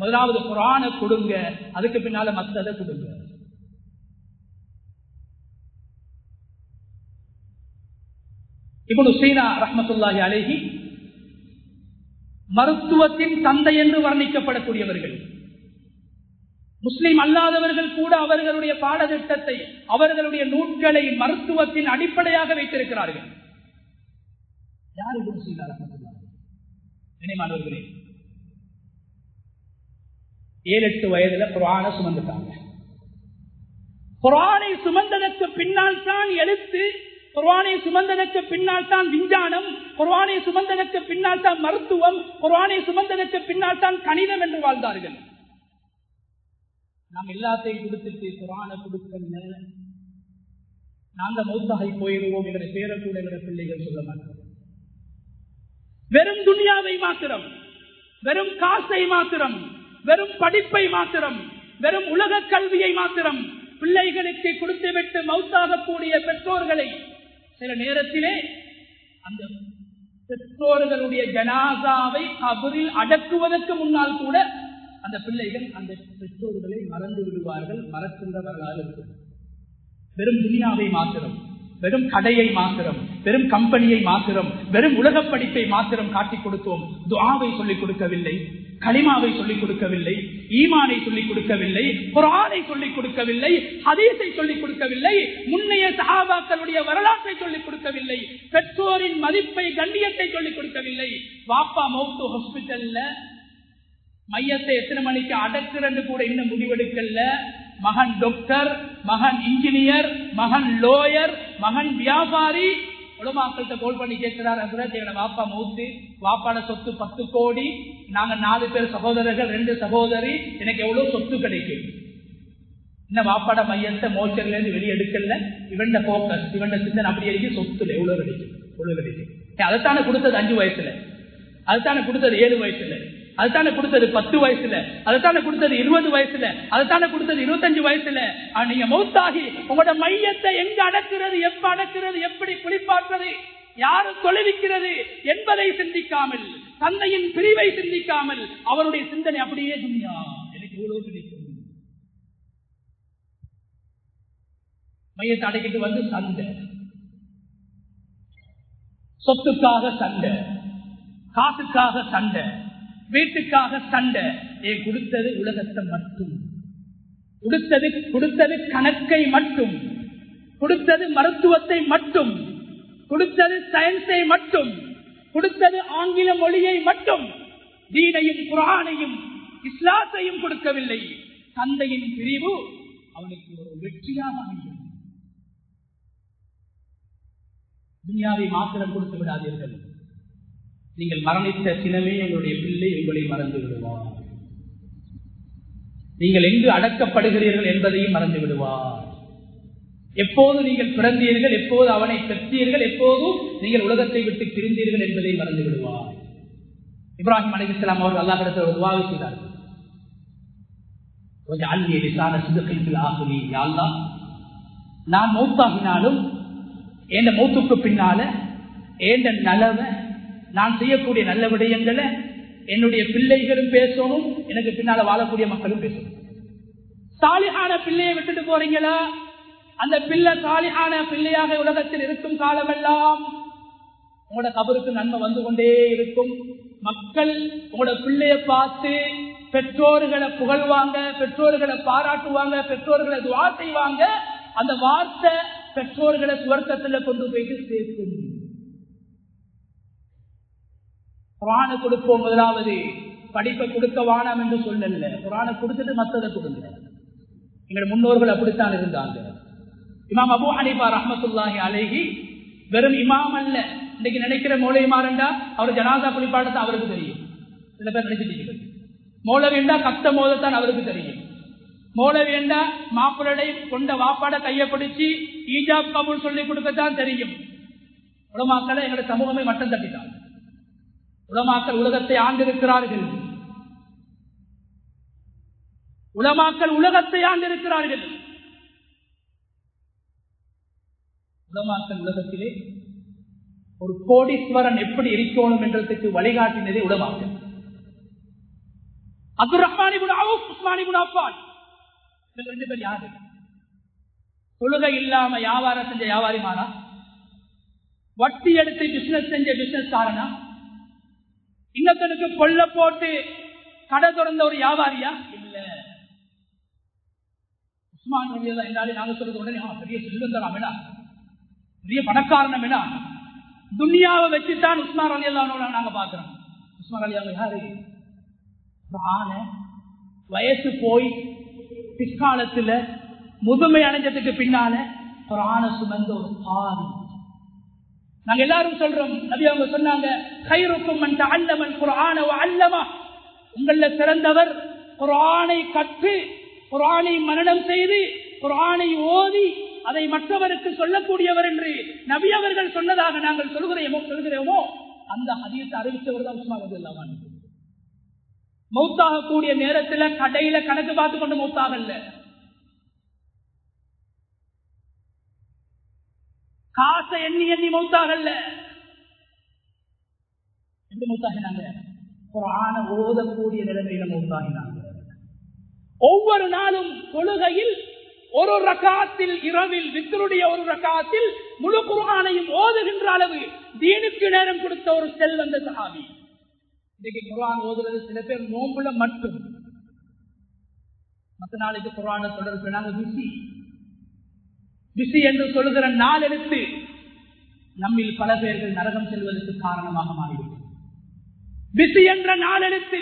முதலாவது குர்ஆனை கொடுங்க, அதுக்கு பின்னால மத்ததை கொடுங்க. இப்னு சீனா ரஹ்மத்துல்லாஹி அலைஹி மருத்துவத்தின் தந்தை என்று வர்ணிக்கப்படக்கூடியவர்கள். முஸ்லிம் அல்லாதவர்கள் கூட அவர்களுடைய பாடத்திட்டத்தை, அவர்களுடைய நூல்களை மருத்துவத்தின் அடிப்படையாக வைத்திருக்கிறார்கள். யார் இப்னு சீனா ரஹ்மத்துல்லாஹி? இனிமானவர்களே, 7-8 வயதுல குர்ஆனை சுமந்துட்டாங்க. குர்ஆனை சுமந்ததற்கு பின்னால் தான் எழுத்து, குர்ஆனை சுமந்ததற்கு பின்னால் தான் விஞ்ஞானம், குர்ஆனை சுமந்ததற்கு பின்னால் தான் மருத்துவம், குர்ஆனை சுமந்ததற்கு பின்னால் தான் கணிதம் என்று வாழ்ந்தார்கள். நாம் எல்லாத்தையும் கொடுத்துட்டு குர்ஆனை கொடுக்கல, நாங்க மௌத்தாகி போயிடுவோம் என்ற பேரை கூட என்ற பிள்ளைகள் சொல்ல மாட்டோம். வெறும் துனியாவை மாத்திரம், வெறும் காசை மாத்திரம், வெறும் படிப்பை மாத்திரம், வெறும் உலக கல்வியை மாத்திரம் பிள்ளைகளுக்கு கொடுத்துவிட்டு மௌத்தாகக்கூடிய பெற்றோர்களை சில நேரத்திலே அந்த பெற்றோர்களுடைய ஜனாசாவை கபரில் அடக்குவதற்கு முன்னால் கூட அந்த பிள்ளைகள் அந்த பெற்றோர்களை மறந்து விடுவார்கள். மறக்கின்ற வரலாறு இருக்கும். வெறும் துனியாவை மாத்திரம், வெறும் கடையை மாத்திரம், வெறும் கம்பெனியை மாத்திரம், வெறும் உலக படிப்பை மாத்திரம் காட்டிக் கொடுத்தோம். துஆவை சொல்லிக் கொடுக்கவில்லை, கலிமாவை சொல்லிக் கொடுக்கவில்லை, ஈமானை சொல்லிக் கொடுக்கவில்லை, குர்ஆனை சொல்லிக் கொடுக்கவில்லை, ஹதீஸை சொல்லிக் கொடுக்கவில்லை, முன்னைய சஹாபாக்களுடைய வரலாற்றை சொல்லிக் கொடுக்கவில்லை, பெற்றோரின் மதிப்பை கண்ணியத்தை சொல்லிக் கொடுக்கவில்லை. வாப்பா மௌத்து ஹாஸ்பிட்டல்ல மையத்தை எத்தனை மணிக்கு அடக்குறது கூட இன்னும் முடிவெடுக்கல. மகன் டாக்டர், மகன் இன்ஜினியர், மகன் லோயர், மகன் வியாபாரி. உலமாக்கள்கிட்ட கோல் பண்ணி கேட்கிறார், எங்களோட வாப்பா மௌத்து, வாப்பாட சொத்து 10 கோடி, நாங்க 4 பேர் சகோதரர்கள், 2 சகோதரி, எனக்கு எவ்வளவு சொத்து கிடைக்கும்? இன்னும் வாப்பாட மையத்தை மோச்சர்ல இருந்து வெளியே எடுக்கல. இவண்ட போக்கஸ், இவண்ட சிந்தனை அப்படி இருக்கு, சொத்துல எவ்வளவு கிடைக்கும், எவ்வளவு கிடைக்கும். அதைத்தானே கொடுத்தது 5 வயசுல, அதுதானே கொடுத்தது 7 வயசுல, அதுதானே கொடுத்தது 10 வயசுல, அதுதானே கொடுத்தது 20 வயசுல, அதுதானே கொடுத்தது 25 வயசுல. நீங்க மௌத்தாகி உங்களோட மையத்தை எங்க அடக்கிறது, எப்ப அடக்கிறது, எப்படி குளிப்பாற்றுறது, யாரு தொலைவிக்கிறது என்பதை சிந்திக்காமல், தந்தையின் பிரிவை சிந்திக்காமல், அவருடைய சிந்தனை அப்படியே துன்யா எனக்கு எவ்வளவு பிடிக்கும், மையத்தை அடைக்கிட்டு வந்து சண்டை, சொத்துக்காக சண்டை, காசுக்காக சண்டை, வீட்டுக்காக சண்டை. கொடுத்தது உலகத்தை மட்டும், கொடுத்தது கணக்கை மட்டும், கொடுத்தது மருத்துவத்தை மட்டும், கொடுத்தது சயின்ஸை மட்டும், கொடுத்தது ஆங்கில மொழியை மட்டும், தீனையும் குர்ஆனையும் இஸ்லாத்தையும் கொடுக்கவில்லை. தந்தையின் பிரிவு அவனுக்கு ஒரு வெற்றியாக அமைந்தது. துன்யாவை மாத்திரம் கொடுத்து விடாதீர்கள். நீங்கள் மரணித்த சினமே எங்களுடைய பிள்ளை உங்களை மறந்து விடுவார். நீங்கள் எங்கு அடக்கப்படுகிறீர்கள் என்பதையும் மறந்து விடுவார். எப்போது நீங்கள் பிறந்தீர்கள், எப்போது அவனை பெற்றீர்கள், எப்போது நீங்கள் உலகத்தை விட்டு பிரிந்தீர்கள் என்பதை மறந்து விடுவார். இப்ராஹிம் அலைஹிஸ்ஸலாம் அவர்கள் அல்லாஹ்விடத்தில் ஒரு துஆவை செய்தார்கள். வஜஅல்னி லிசான சித்கின் ஃபில் ஆகிரீன். யா அல்லாஹ், நான் மௌத்தாகினாலும் என் மௌத்துக்கு பின்னால என் நலவை, நான் செய்யக்கூடிய நல்ல விடயங்களை என்னுடைய பிள்ளைகளும் பேசணும், எனக்கு பின்னால வாழக்கூடிய மக்களும் பேசணும். சாலிஹான பிள்ளையை விட்டுட்டு போறீங்களா, அந்த பிள்ளை சாலிஹான பிள்ளையாக உலகத்தில் இருக்கும் காலமெல்லாம் உங்களோட கபருக்கு நன்மை வந்து கொண்டே இருக்கும். மக்கள் உங்களோட பிள்ளைய பார்த்து பெற்றோர்களை புகழ்வாங்க, பெற்றோர்களை பாராட்டுவாங்க, பெற்றோர்களை துஆ செய்வாங்க. அந்த வார்த்தை பெற்றோர்களை சுவர்க்கத்துல கொண்டு போயிட்டு சேர்க்கும். குர்ஆனை கொடுப்போம். முதலாவது படிப்பை கொடுக்க வேணாம் என்று சொல்லல, குர்ஆனை கொடுத்துட்டு மற்றதை கொடுங்க. எங்களுடைய முன்னோர்கள் அப்படித்தான் இருந்தாங்க. இமாம் அபூ ஹனீஃபா ரஹ்மத்துல்லாஹி அலைஹி வெறும் இமாம் அல்ல. இன்னைக்கு நினைக்கிற மௌலவிமாரண்டா அவர் ஜனாசா குளிப்பாட்டத்தை அவருக்கு தெரியும். சில பேர் நினைச்சிட்டு மௌலவிண்டா கத்த மோதத்தான் அவருக்கு தெரியும். மௌலவிண்டா மாப்பிள்ளை கொண்ட வாப்பாட கையை பிடிச்சி ஈஜாப் கபூல் சொல்லி கொடுக்கத்தான் தெரியும். உலமாக்களை எங்களுடைய சமூகமே மட்டம் தட்டிட்டாங்க. உலமாக்கள் உலகத்தை ஆண்டிருக்கிறார்கள். உலமாக்கள் உலகத்தை ஆண்டிருக்கிறார்கள். உலமாக்கள் உலகத்திலே ஒரு கோடீஸ்வரன் எப்படி இருக்கணும் என்றதுக்கு வழிகாட்டினதே உலமாக்கள். அப்துல் ரஹ்மான் இப்னு அவுஃப், உஸ்மான் இப்னு அஃபான், இவங்க 2 பேர் யாரு? தொழுகை இல்லாம வியாபாரம் செஞ்ச வியாபாரிமானா? வட்டி எடுத்து பிசினஸ் செஞ்ச பிசினஸ் காரனா? இன்னத்தனுக்கு கொல்ல போட்டு கடை திறந்த ஒரு வியாபாரியா? இல்ல. உஸ்மான் ரலியல்லாஹு அன்ஹு நாங்க சொல்றது உடனே பெரிய செல்வந்தரா வேணா, பெரிய பணக்காரன வேணா, துன்யாவை வச்சுதான் உஸ்மான் ரலியல்லாஹு அன்ஹு நாங்க பாக்குறோம். உஸ்மான் ரலியல்லாஹு யாரு? வயசு போய் பிற்காலத்துல முதுமை அடைஞ்சதுக்கு பின்னால குர்ஆன சுமந்த ஒரு பாவி. நாங்க எல்லாரும் சொல்றோம், நபி அவங்க சொன்னாங்க, கைருக்கும் மன் தஅல்லம அல் குர்ஆன வ அல்லம, உங்கள சிறந்தவர் குர்ஆனை கற்று குர்ஆனை மனனம் செய்து குர்ஆனை ஓதி அதை மற்றவருக்கு சொல்லக்கூடியவர் என்று நபி அவர்கள் சொன்னதாக நாங்கள் சொல்கிறோமோ அந்த ஹதீஸ் அறிவித்தவர் தான் உஸ்மான் ரலியல்லாஹு அன்ஹு. மௌத்தாக கூடிய நேரத்துல கடையில கணக்கு பார்த்து கொண்டு மௌத்தாகல, காசை எண்ணி எண்ணி மௌத்தாகல. எப்படி மௌத்தாகினாங்க? குர்ஆனை ஓதக்கூடிய நிலைமையில மௌத்தாகினாங்க. ஒவ்வொரு நாளும் தொழுகையில் ஒரு ரக்காத்தில், இரவில் வித்ருடைய ஒரு ரக்காத்தில் முழு குர்ஆனையும் ஓதுகின்ற அளவு தீனுக்கு நேரம் கொடுத்த ஒரு செல்வந்த சஹாபி. இன்னைக்கு குர்ஆன் ஓதுறது சில பேர் நோம்புல மட்டும், மற்ற நாளைக்கு குர்ஆனை தொடர்பு நாங்க பிஸி என்று சொல்லுகிற நாள் எடுத்து நம்மில் பல பேர்கள் நரகம் செல்வதற்கு காரணமாக மாறிவிடும். பிஸி என்ற நாள் எடுத்து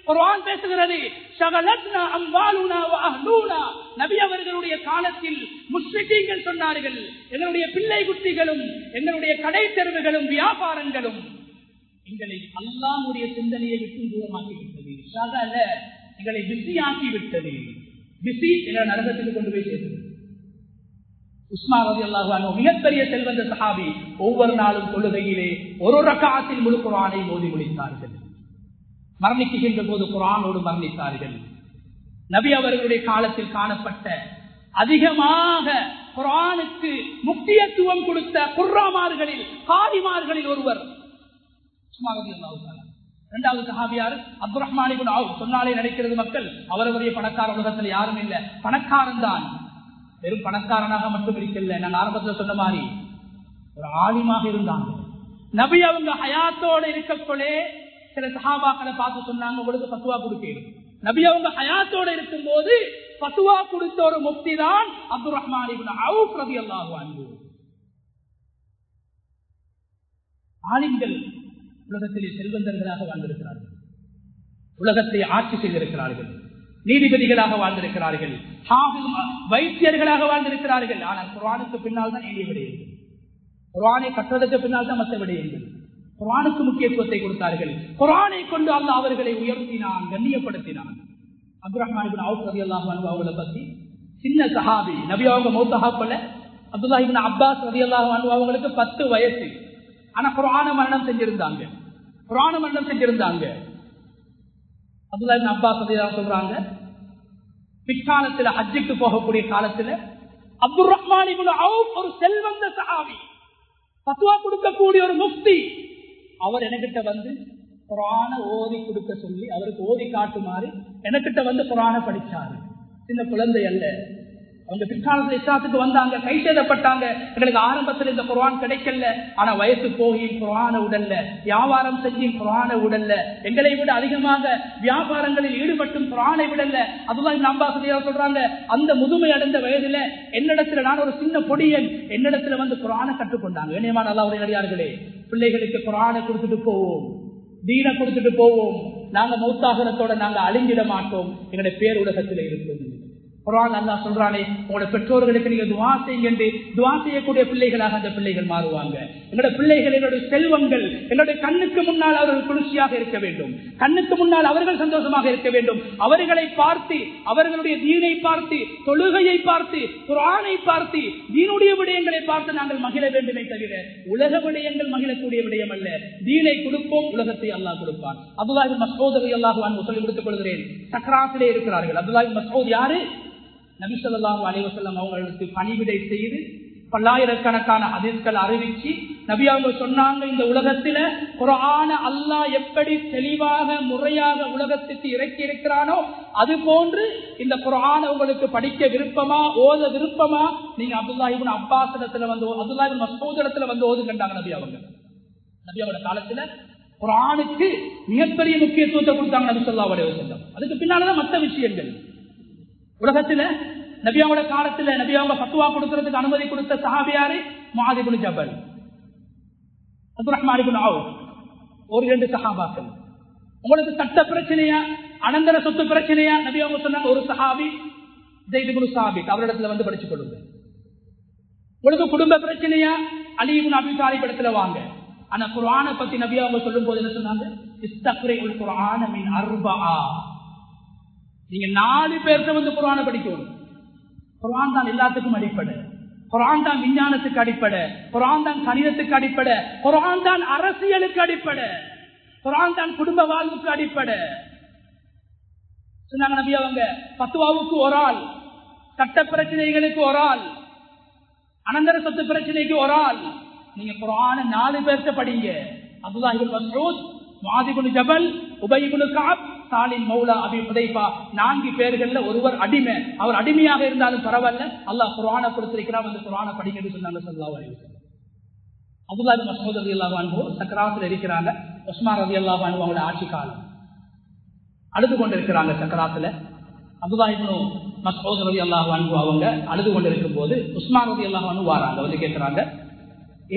குர்ஆன் பேசுகிறது, ஷகலத்னா அம்வாலுனா வ அஹ்லூனா. நபி அவர்களுடைய காலத்தில் முஸ்லிம்கள் சொன்னார்கள், எங்களுடைய பிள்ளை குட்டிகளும் எங்களுடைய கடை தெருவுகளும் வியாபாரங்களும் எங்களை அல்லாஹ்வுடைய சிந்தனையை விட்டு தூரமாக்கி விட்டது. ஷகல எங்களை பிஸி ஆக்கி விட்டது. பிஸி எங்களை நரகத்துக்கு கொண்டு போய் சேர்த்தது. உஸ்மான் ரலியல்லாஹு அன்ஹு மிகப்பெரிய செல்வந்த சஹாபி. ஒவ்வொரு நாளும் தொழுகையிலே ஒரு ரக்அத்தில் முழு குர்ஆனை ஓதி முடித்தார்கள். மரணிக்கின்ற போது குர்ஆனோடு மரணித்தார்கள். நபி அவர்களுடைய காலத்தில் காணப்பட்ட அதிகமாக குர்ஆனுக்கு முக்கியத்துவம் கொடுத்த குர்ராமார்களில் காரிமார்களில் ஒருவர் உஸ்மான் ரலியல்லாஹு அன்ஹு. இரண்டாவது சஹாபியார் அப்துர் ரஹ்மான் இப்னு அவுஃப். சொன்னாலே நினைக்கிறது மக்கள் அவருடைய பணக்கார உலகத்தில் யாரும் இல்லை, பணக்காரன் தான். வெறும் பணக்காரனாக மட்டும் இருக்கல, நான் ஆரம்பத்தில் சொன்ன மாதிரி ஒரு ஆலிமாக இருந்தாங்க. நபி அவங்க ஹயாத்தோட இருக்கக்குள்ளே சில சஹாபாக்களை பார்த்து சொன்னாங்க, உங்களுக்கு ஃபத்வா கொடுக்கணும். நபி அவங்க ஹயாத்தோட இருக்கும் போது ஃபத்வா கொடுத்த ஒரு முஃப்தி தான் அப்துர் ரஹ்மான் இப்னு அவுஃப் ரலியல்லாஹு அன்ஹு. ஆலிம்கள் உலகத்திலே செல்வந்தர்களாக வாழ்ந்திருக்கிறார்கள், உலகத்தை ஆட்சி செய்திருக்கிறார்கள், நீதிபதிகளாக வாழ்ந்திருக்கிறார்கள், வைத்தியர்களாக வாழ்ந்திருக்கிறார்கள். ஆனால் குர்ஆனுக்கு பின்னால் தான் ஏழை விடயங்கள், குர்ஆனை கற்றதற்கு பின்னால் தான் மற்ற விடயங்கள். குர்ஆனுக்கு முக்கியத்துவத்தை கொடுத்தார்கள். குர்ஆனை கொண்டு அல்லாஹ் அவர்களை உயர்த்தினான், கண்ணியப்படுத்தினான். அப்துர் ரஹ்மான் இப்னு அவுஃப் ரலியல்லாஹு அன்ஹு அவங்களை பத்தி சின்ன சஹாபி. நபி அவங்க மௌத்தாகல அப்துல்லாஹ் இப்னு அப்பாஸ் ரலியல்லாஹு அன்ஹு அவங்களுக்கு 10 வயசு. ஆனா குர்ஆனை மரணம் செஞ்சிருந்தாங்க. அப்துல்லாஹ் இப்னு அப்பாஸ் ரலியல்லாஹு சொல்றாங்க, பிற்காலத்துல ஹஜ்ஜுக்கு போகக்கூடிய காலத்துல அப்துர் ரஹ்மான் இப்னு அவுஃப் ஒரு செல்வந்த சஹாபி, ஃபத்வா கொடுக்கக்கூடிய ஒரு முஃப்தி. அவர் எனக்கிட்ட வந்து குர்ஆனை ஓதி கொடுக்க சொல்லி, அவருக்கு ஓதி காட்டுமாறு எனக்கிட்ட வந்து குர்ஆனை படிச்சாரு. சின்ன குழந்தை அல்ல. அவங்க பிற்காலத்தில் இஸ்லாத்துக்கு வந்தாங்க, கை செய்தப்பட்டாங்க. எங்களுக்கு ஆரம்பத்தில் இந்த குர்ஆன் கிடைக்கல, ஆனா வயசு போய் குர்ஆனை உடல்ல, வியாபாரம் செஞ்சு குர்ஆனை உடல்ல, எங்களை விட அதிகமாக வியாபாரங்களில் ஈடுபட்டும் குர்ஆனை விடல. அப்துல்லாஹ் இப்னு அப்பாஸ் சொல்றாங்க, அந்த முதுமை அடைந்த வயதுல என்னிடத்துல நான் ஒரு சின்ன பொடியன், என்னிடத்துல வந்து குர்ஆனை கற்றுக்கொண்டாங்க. கண்ணியமான அல்லாஹ்வுடைய அடியார்களே, பிள்ளைகளுக்கு குர்ஆனை கொடுத்துட்டு போவோம், தீனை கொடுத்துட்டு போவோம். நாங்க மௌத்தாகனத்தோட நாங்க அழிஞ்சிட மாட்டோம், எங்களுடைய பேர் உலகத்தில் இருக்கும். குர்ஆன் அல்லாஹ் சொல்றானே, உங்களோட பெற்றோர்களுக்கு நீங்க துஆ செய்யுங்க, துஆ செய்யக்கூடிய பிள்ளைகளாக அந்த பிள்ளைகள் மாறுவாங்க. எங்களுடைய பிள்ளைகள் என்னுடைய செல்வங்கள், என்னுடைய கண்ணுக்கு முன்னால் அவர்கள் குளிர்ச்சியாக இருக்க வேண்டும், கண்ணுக்கு முன்னால் அவர்கள் சந்தோஷமாக இருக்க வேண்டும். அவர்களை பார்த்து, அவர்களுடைய தீனை பார்த்து, தொழுகையை பார்த்து, குர்ஆனை பார்த்து, தீனுடைய விடயங்களை பார்த்து நாங்கள் மகிழ வேண்டுமே தவிர உலக விடயங்கள் மகிழக்கூடிய விடயம் அல்ல. தீனை கொடுப்போம், உலகத்தை அல்லாஹ் கொடுப்பான். அப்துல்லாஹ் இப்னு மஸ்ஊத் ரலியல்லாஹு அன்ஹு சொல்லி கொடுத்துக் கொள்கிறேன், சக்ராத்திலே இருக்கிறார்கள். அப்துல்லாஹ் இப்னு மஸ்ஊத் யாரு? நபி ஸல்லல்லாஹு அலைஹி வஸல்லம் அவங்களுக்கு பணிவிடை செய்து பல்லாயிரக்கணக்கான ஹதீஸ்கள் அறிவிச்சு நபி அவங்க சொன்னாங்க, இந்த உலகத்துல குர்ஆனை அல்லாஹ் எப்படி தெளிவாக முறையாக உலகத்துக்கு இறக்கி இருக்கிறானோ அது போன்று இந்த குர்ஆனை உங்களுக்கு படிக்க விருப்பமா, ஓத விருப்பமா, நீங்க அப்துல்லாஹ் இப்னு அப்பாஸ் இடத்துல வந்து, அப்துல்லாஹ் இப்னு மஸ்ஊத் இடத்துல வந்து ஓதுங்கண்டாங்க நபி அவங்க. நபி அவரோட காலத்துல குர்ஆனுக்கு மிகப்பெரிய முக்கியத்துவத்தை கொடுத்தாங்க நபி ஸல்லல்லாஹு அலைஹி வஸல்லம். அதுக்கு பின்னாலதான் மற்ற விஷயங்கள். உலகத்துல நபி அவங்களோட காலத்துல நபி அவங்க ஃபத்வா கொடுக்கிறதுக்கு அனுமதி கொடுத்த சஹாபியாரு முஆத் இப்னு ஜபல், அப்துர் ரஹ்மான் இப்னு அவுஃப், ஒரு 2 சஹாபாக்கள். உங்களுக்கு சட்ட பிரச்சனையா, அனந்தர சொத்து பிரச்சனையா, நபி அவங்க சொன்னாங்க ஒரு சஹாபி ஸைத் இப்னு சாபித், அவரிடத்துல வந்து படிச்சு கொள்ளுங்க. உங்களுக்கு குடும்ப பிரச்சனையா, அலி இப்னு அபீ தாலிப் இடத்துல வாங்க. ஆனா குர்ஆனை பத்தி நபி அவங்க சொல்லும் போது என்ன சொன்னாங்க? இஸ்தக்ரிஉல் குர்ஆன மின் அர்பஆ, நீங்க 4 பேர்த்த வந்து குர்ஆனை படிக்கணும். குர்ஆன் தான் எல்லாத்துக்கும் அடிப்படை, குர்ஆன் தான் விஞ்ஞானத்துக்கு அடிப்படை, குர்ஆன் தான் கணிதத்துக்கு அடிப்படை, குர்ஆன் தான் அரசியலுக்கு அடிப்படை, குர்ஆன் தான் குடும்ப வாழ்வுக்கு அடிப்படை சொன்னாங்க நபி அவங்க. ஃபத்வாவுக்கு ஒரு ஆள், சட்ட பிரச்சனைகளுக்கு ஒரு ஆள், அனந்தர சொத்து பிரச்சனைக்கு ஒரு ஆள். நீங்க குர்ஆனை 4 பேர்த்த படிங்க. அப்துல்லாஹ் இப்னு மஸ்ஊத், முஆத் இப்னு ஜபல், உபய் இப்னு கஅப், சாலிம் மௌலா அபி ஹுதைஃபா, 4 பேர்கள்ல ஒருவர் அடிமை. அவர் அடிமையாக இருந்தாலும் பரவாயில்ல, அல்லாஹ் குர்ஆனை கொடுத்திருக்கிறார், வந்து குர்ஆனை படிங்கன்னு சொன்னாங்க ஸல்லல்லாஹு அலைஹி வஸல்லம். அப்துல்லாஹ் இப்னு மஸ்ஊத் ரலியல்லாஹு அன்ஹு சக்ராத்தில் இருக்கிறாங்க. உஸ்மான் ரலியல்லாஹு அன்ஹு அவங்களோட ஆட்சி காலம், அழுது கொண்டிருக்கிறாங்க சக்ராத்துல. அப்துல்லாஹ் இப்னு மஸ்ஊத் ரலியல்லாஹு அன்ஹு அவங்க அழுது கொண்டிருக்கும் போது உஸ்மான் ரலியல்லாஹு அன்ஹு வராங்க, வந்து கேட்கிறாங்க,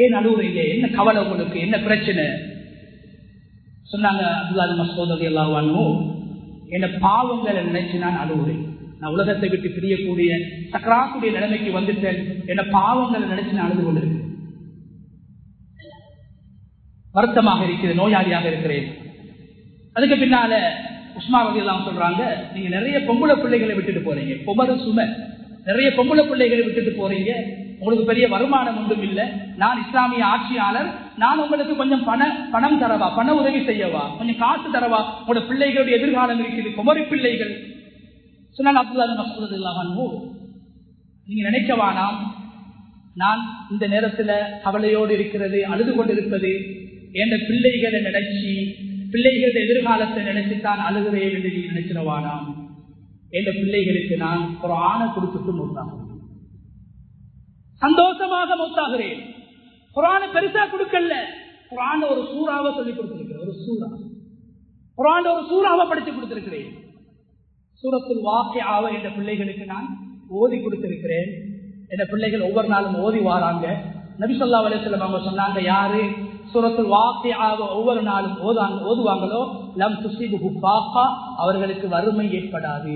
ஏன் அழுவுறீங்க, என்ன கவலை உங்களுக்கு, என்ன பிரச்சனை? சொன்னாங்க அப்துல்லாஹ் இப்னு மஸ்ஊத் ரலியல்லாஹு அன்ஹு, என்ன பாவங்களை நினைச்சு நான் அழுவுறேன், நான் உலகத்தை விட்டு பிரியக்கூடிய சக்ராத்துடைய நிலைமைக்கு வந்துட்டேன், என்ன பாவங்களை நினைச்சு நான் அழுது கொண்டிருக்கேன், வருத்தமாக இருக்கிறேன், நோயாளியாக இருக்கிறேன். அதுக்கு பின்னால உஸ்மான் ரலியல்லாஹு சொல்றாங்க, நீங்க நிறைய பொம்பளை பிள்ளைகளை விட்டுட்டு போறீங்க, குமரு சுமை, நிறைய பொம்பளை பிள்ளைகளை விட்டுட்டு போறீங்க, உங்களுக்கு பெரிய வருமானம் ஒன்றும் இல்லை, நான் இஸ்லாமிய ஆட்சியாளர், நான் உங்களுக்கு கொஞ்சம் பணம் தரவா, பண உதவி செய்யவா, கொஞ்சம் காசு தரவா, உங்களோட பிள்ளைகளுடைய எதிர்காலம் இருக்குது, குமரி பிள்ளைகள் சொன்னால் அப்துல்லாஹ் மஸ்ஊத் ரலியல்லாஹு நீங்க நினைக்கவானாம் நான் இந்த நேரத்துல கவலையோடு இருக்கிறது, அழுது கொண்டிருப்பது என்ற பிள்ளைகளை நினைச்சு, பிள்ளைகளோட எதிர்காலத்தை நினைச்சுத்தான் அழுகிறேன் என்று நீங்க நினைச்சிடவானாம். என்ற பிள்ளைகளுக்கு நான் குர்ஆனை கொடுத்துட்டு மௌத்தாகிறேன், சந்தோஷமாக மௌத்தாகிறேன். குர்ஆனை பெருசா கொடுக்கல, குர்ஆன் ஒரு சூறாவை சொல்லி கொடுத்திருக்கிறேன், ஒரு சூறா, குர்ஆன் ஒரு சூறாவை படிச்சு கொடுத்திருக்கிறேன். சூரத்துல் வாக்கியாவை என்ற பிள்ளைகளுக்கு நான் ஓதி கொடுத்திருக்கிறேன். என்ற பிள்ளைகள் ஒவ்வொரு நாளும் ஓதி வாராங்க. நபி ஸல்லல்லாஹு அலைஹி வஸல்லம் அவங்க சொன்னாங்க, யாரு சூரத்துல் வாக்கியாவை ஒவ்வொரு நாளும் ஓதுவாங்களோ லம் துஸிபுஹு ஃபாகா, அவர்களுக்கு வறுமை ஏற்படாது.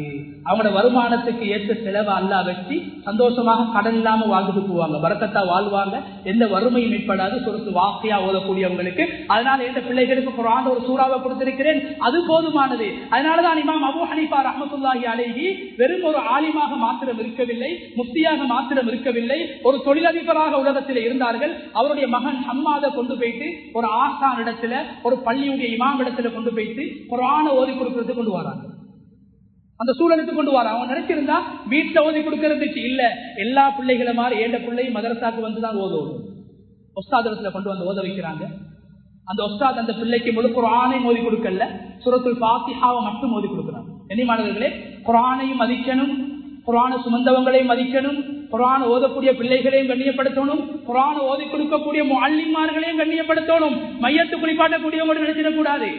அவங்களோட வருமானத்துக்கு ஏற்ற செலவை அல்லாஹ் வச்சு சந்தோஷமாக கடன் இல்லாம வாழ்ந்துட்டு போவாங்க, பரக்கத்தா வாழ்வாங்க, எந்த வறுமையும் ஏற்படாது சூரத்துல் வாக்கியா ஓதக்கூடியவங்களுக்கு. அதனால எந்த பிள்ளைகளுக்கு குர்ஆன் ஒரு சூறாவை கொடுத்திருக்கிறேன், அது போதுமானது. அதனாலதான் இமாம் அபூ ஹனீஃபா ரஹ்மத்துல்லாஹி அலைஹி வெறும் ஒரு ஆலிமாக மாத்திரம் இருக்கவில்லை, முஃப்தியாக மாத்திரம் இருக்கவில்லை, ஒரு தொழிலதிபராக உலகத்தில் இருந்தார்கள். அவருடைய மகன் ஹம்மாதை கொண்டு போயிட்டு ஒரு ஆசான் இடத்துல, ஒரு பள்ளியுடைய இமாம் இடத்துல கொண்டு போயிட்டு குர்ஆனை ஓதி கொடுக்கறது கொண்டு வராங்க, அந்த சூழலுக்கு கொண்டு வர. அவன் நினைச்சிருந்தா வீட்டுல ஓதி கொடுக்கறதுக்கு இல்ல, எல்லா பிள்ளைகளை மாதிரி ஏண்ட பிள்ளை மதரசாக்கு வந்துதான் ஓதோடும், உஸ்தாத் இடத்துல கொண்டு வந்து ஓத வைக்கிறாங்க. அந்த உஸ்தாத் அந்த பிள்ளைக்கு முழு குர்ஆனையும் ஓதி கொடுக்கல, சூரத்துல் ஃபாத்திஹாவை மட்டும் ஓதி கொடுக்கிறாங்க. கண்ணியமானவர்களே, குர்ஆனையும் மதிக்கணும், குர்ஆனை சுமந்தவங்களையும் மதிக்கணும், குர்ஆனை ஓதக்கூடிய பிள்ளைகளையும் கண்ணியப்படுத்தணும், குர்ஆனை ஓதி கொடுக்கக்கூடிய முஅல்லிமார்களையும் கண்ணியப்படுத்தணும். மையத்து குளிப்பாட்டக்கூடியவங்க நினைச்சிடக்கூடாது,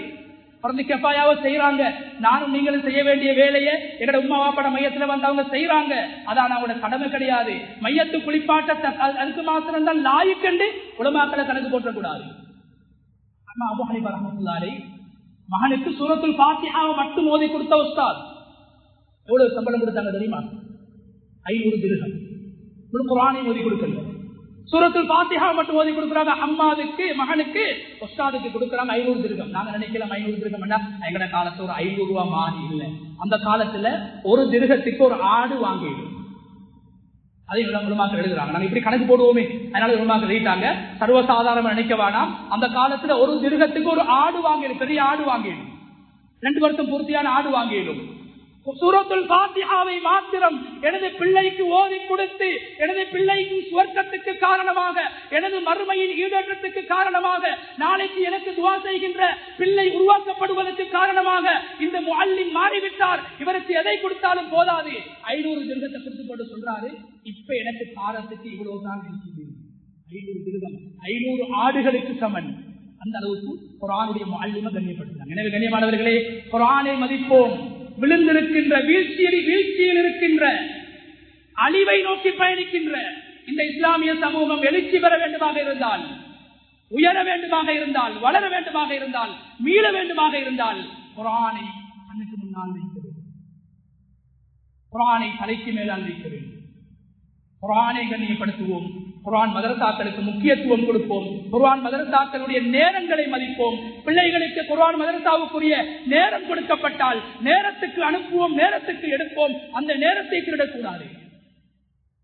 பிறந்து கெஃபாயாவை செய்யறாங்க, நானும் நீங்களும் செய்ய வேண்டிய வேலையை எங்கட உம்மா வாப்பட மையத்துல வந்தவங்க செய்யறாங்க, அதான் அவங்களோட கடமை கிடையாது. மையத்து குளிப்பாட்ட அதுக்கு மாத்திரம் தான் லாயிக்கண்டு உலமாக்களை கணக்கு போட்டக்கூடாது. அபூ ஹனீஃபா ரஹ்மத்துல்லாஹி அலைஹி மகனுக்கு சூரத்துல் ஃபாத்திஹாவை மட்டும் ஓதி கொடுத்த உஸ்தாத் எவ்வளவு சம்பளம் கொடுத்தாங்க தெரியுமா? 500 திர்ஹம். முழு குர்ஆனையும் ஓதி கொடுக்கல, சூரத்துல் ஃபாத்திஹா மட்டும் ஓதி கொடுக்குறாங்க. அம்மாவுக்கு மகனுக்கு உஸ்தாதுக்கு கொடுக்குறாங்க 500 திர்ஹம். நாங்க நினைக்கலாம் 500 திர்ஹம் எங்கட காலத்துல ஒரு 500 ரூபாய் மாறி இல்லை, அந்த காலத்துல ஒரு திர்ஹத்துக்கு ஒரு ஆடு வாங்கிடும். அதை உலமாக்கள் எழுதுறாங்க, நாங்க இப்படி கணக்கு போடுவோமே, அதனால உலமாக்கள் எழுதிட்டாங்க. சர்வசாதாரணமா நினைக்க வேணாம், அந்த காலத்துல ஒரு திர்ஹத்துக்கு ஒரு ஆடு வாங்கிடும், பெரிய ஆடு வாங்கிடும், 2 வருஷம் பூர்த்தியான ஆடு வாங்கிடும். சூரத்துல் ஃபாத்திஹாவை மாத்திரம் எனது பிள்ளைக்கு ஓதி கொடுத்து, எனது பிள்ளைக்கு சுவர்க்கத்துக்கு காரணமாக, எனது மறுமையின் ஈடேற்றத்துக்கு காரணமாக, நாளைக்கு எனக்கு துஆ செய்கின்ற பிள்ளை உருவாக்கப்படுவதற்கு காரணமாக இந்த முஅல்லிம் மாறிவிட்டார், இவருக்கு எதை கொடுத்தாலும் போதாது, 500 திர்ஹத்தை கொடுத்து போட்டு சொல்றாரு, இப்ப எனக்கு காலத்துக்கு இவ்வளவுதான் இருக்குது, 500 திர்ஹம் 500 ஆடுகளுக்கு சமன். அந்த அளவுக்கு குர்ஆனுடைய முஅல்லிமை கண்ணியப்படுத்துறாங்க. எனவே கண்ணியமானவர்களே, குர்ஆனை மதிப்போம். விழுந்திருக்கின்ற வீழ்ச்சியில் இருக்கின்ற அழிவை நோக்கி பயணிக்கின்ற இந்த இஸ்லாமிய சமூகம் எழுச்சி பெற வேண்டுமாக இருந்தால், உயர வேண்டுமாக இருந்தால், வளர வேண்டுமாக இருந்தால், மீள வேண்டுமாக இருந்தால் குர்ஆனை கண்ணுக்கு முன்னால் வைக்க வேண்டும், குர்ஆனை தலைக்கு மேலால் வைக்க வேண்டும், குர்ஆனை கண்ணியப்படுத்துவோம், குர்ஆன் மதரசாக்களுக்கு முக்கியத்துவம் கொடுப்போம், குர்ஆன் மதரசாக்களுடைய நேரங்களை மதிப்போம். பிள்ளைகளுக்கு குர்ஆன் மதரசாவுக்குரிய நேரம் கொடுக்கப்பட்டால் நேரத்துக்கு அனுப்புவோம், நேரத்துக்கு எடுப்போம், அந்த நேரத்தை திருடக்கூடாது.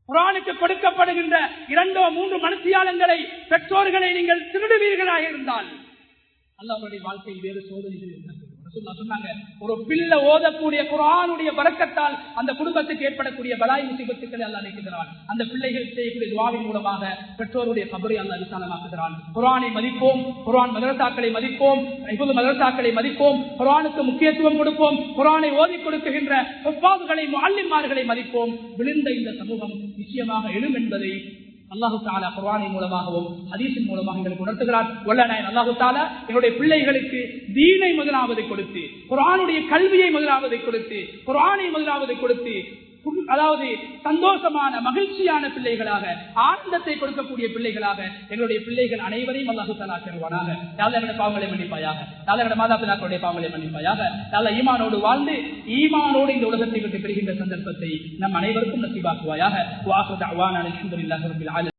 குர்ஆனுக்கு கொடுக்கப்படுகின்ற 2-3 மணித்தியாலங்களை பெற்றோர்களை நீங்கள் திருடுவீர்களாக இருந்தால் அல்லாஹ்வுடைய வாழ்க்கையில் வேறு சோதனைகள் இருந்தார்கள். சொன்னாங்க, ஒரு பிள்ளை ஓதக்கூடிய குர்ஆனுடைய பரக்கத்தால் அந்த குடும்பத்துக்கு ஏற்படக்கூடிய பலாய் முசீபத்துக்களை அல்லாஹ் நீக்குகிறான். அந்த பிள்ளைகள் செய்யக்கூடிய துஆவின் மூலமாக பெற்றோருடைய கபரை அல்லாஹ் விசாலமாக்குகிறான். குர்ஆனை மதிப்போம், குர்ஆன் மதரசாக்களை மதிப்போம், ஹிஃபுல் மதரசாக்களை மதிப்போம், குர்ஆனுக்கு முக்கியத்துவம் கொடுப்போம், குர்ஆனை ஓதி கொடுக்கின்ற ஹுஃபாதுகளை முஅல்லிமார்களை மதிப்போம். விழுந்த இந்த சமூகம் நிச்சயமாக எழும் என்பதை அல்லாஹு தஆலா குர்ஆனின் மூலமாகவும் ஹதீஸின் மூலமாக எங்களுக்கு உணர்த்துகிறார். வல்லநாயன் அல்லாஹு தஆலா என்னுடைய பிள்ளைகளுக்கு தீனை முதலாவது கொடுத்து, குர்ஆனுடைய கல்வியை முதலாவது கொடுத்து, குர்ஆனை முதலாவது கொடுத்து, அதாவது சந்தோஷமான மகிழ்ச்சியான பிள்ளைகளாக, ஆனந்தத்தை கொடுக்கக்கூடிய பிள்ளைகளாக எங்களுடைய பிள்ளைகள் அனைவரையும் அல்லாஹு தஆலா ஆக்குவானாக. யா அல்லாஹ் எங்களுடைய பாவங்களை மன்னிப்பாயாக, யா அல்லாஹ் எங்களுடைய மாதாபிதாக்களுடைய பாவங்களை மன்னிப்பாயாக, யா அல்லாஹ் ஈமானோடு வாழ்ந்து ஈமானோடு இந்த உலகத்தை விட்டு பெறுகின்ற சந்தர்ப்பத்தை நம் அனைவருக்கும் நசீபாக்குவாயாக. வ ஆகிரு தஅவானா அல்ஹம்துலில்லாஹி ரப்பில் ஆலமீன்.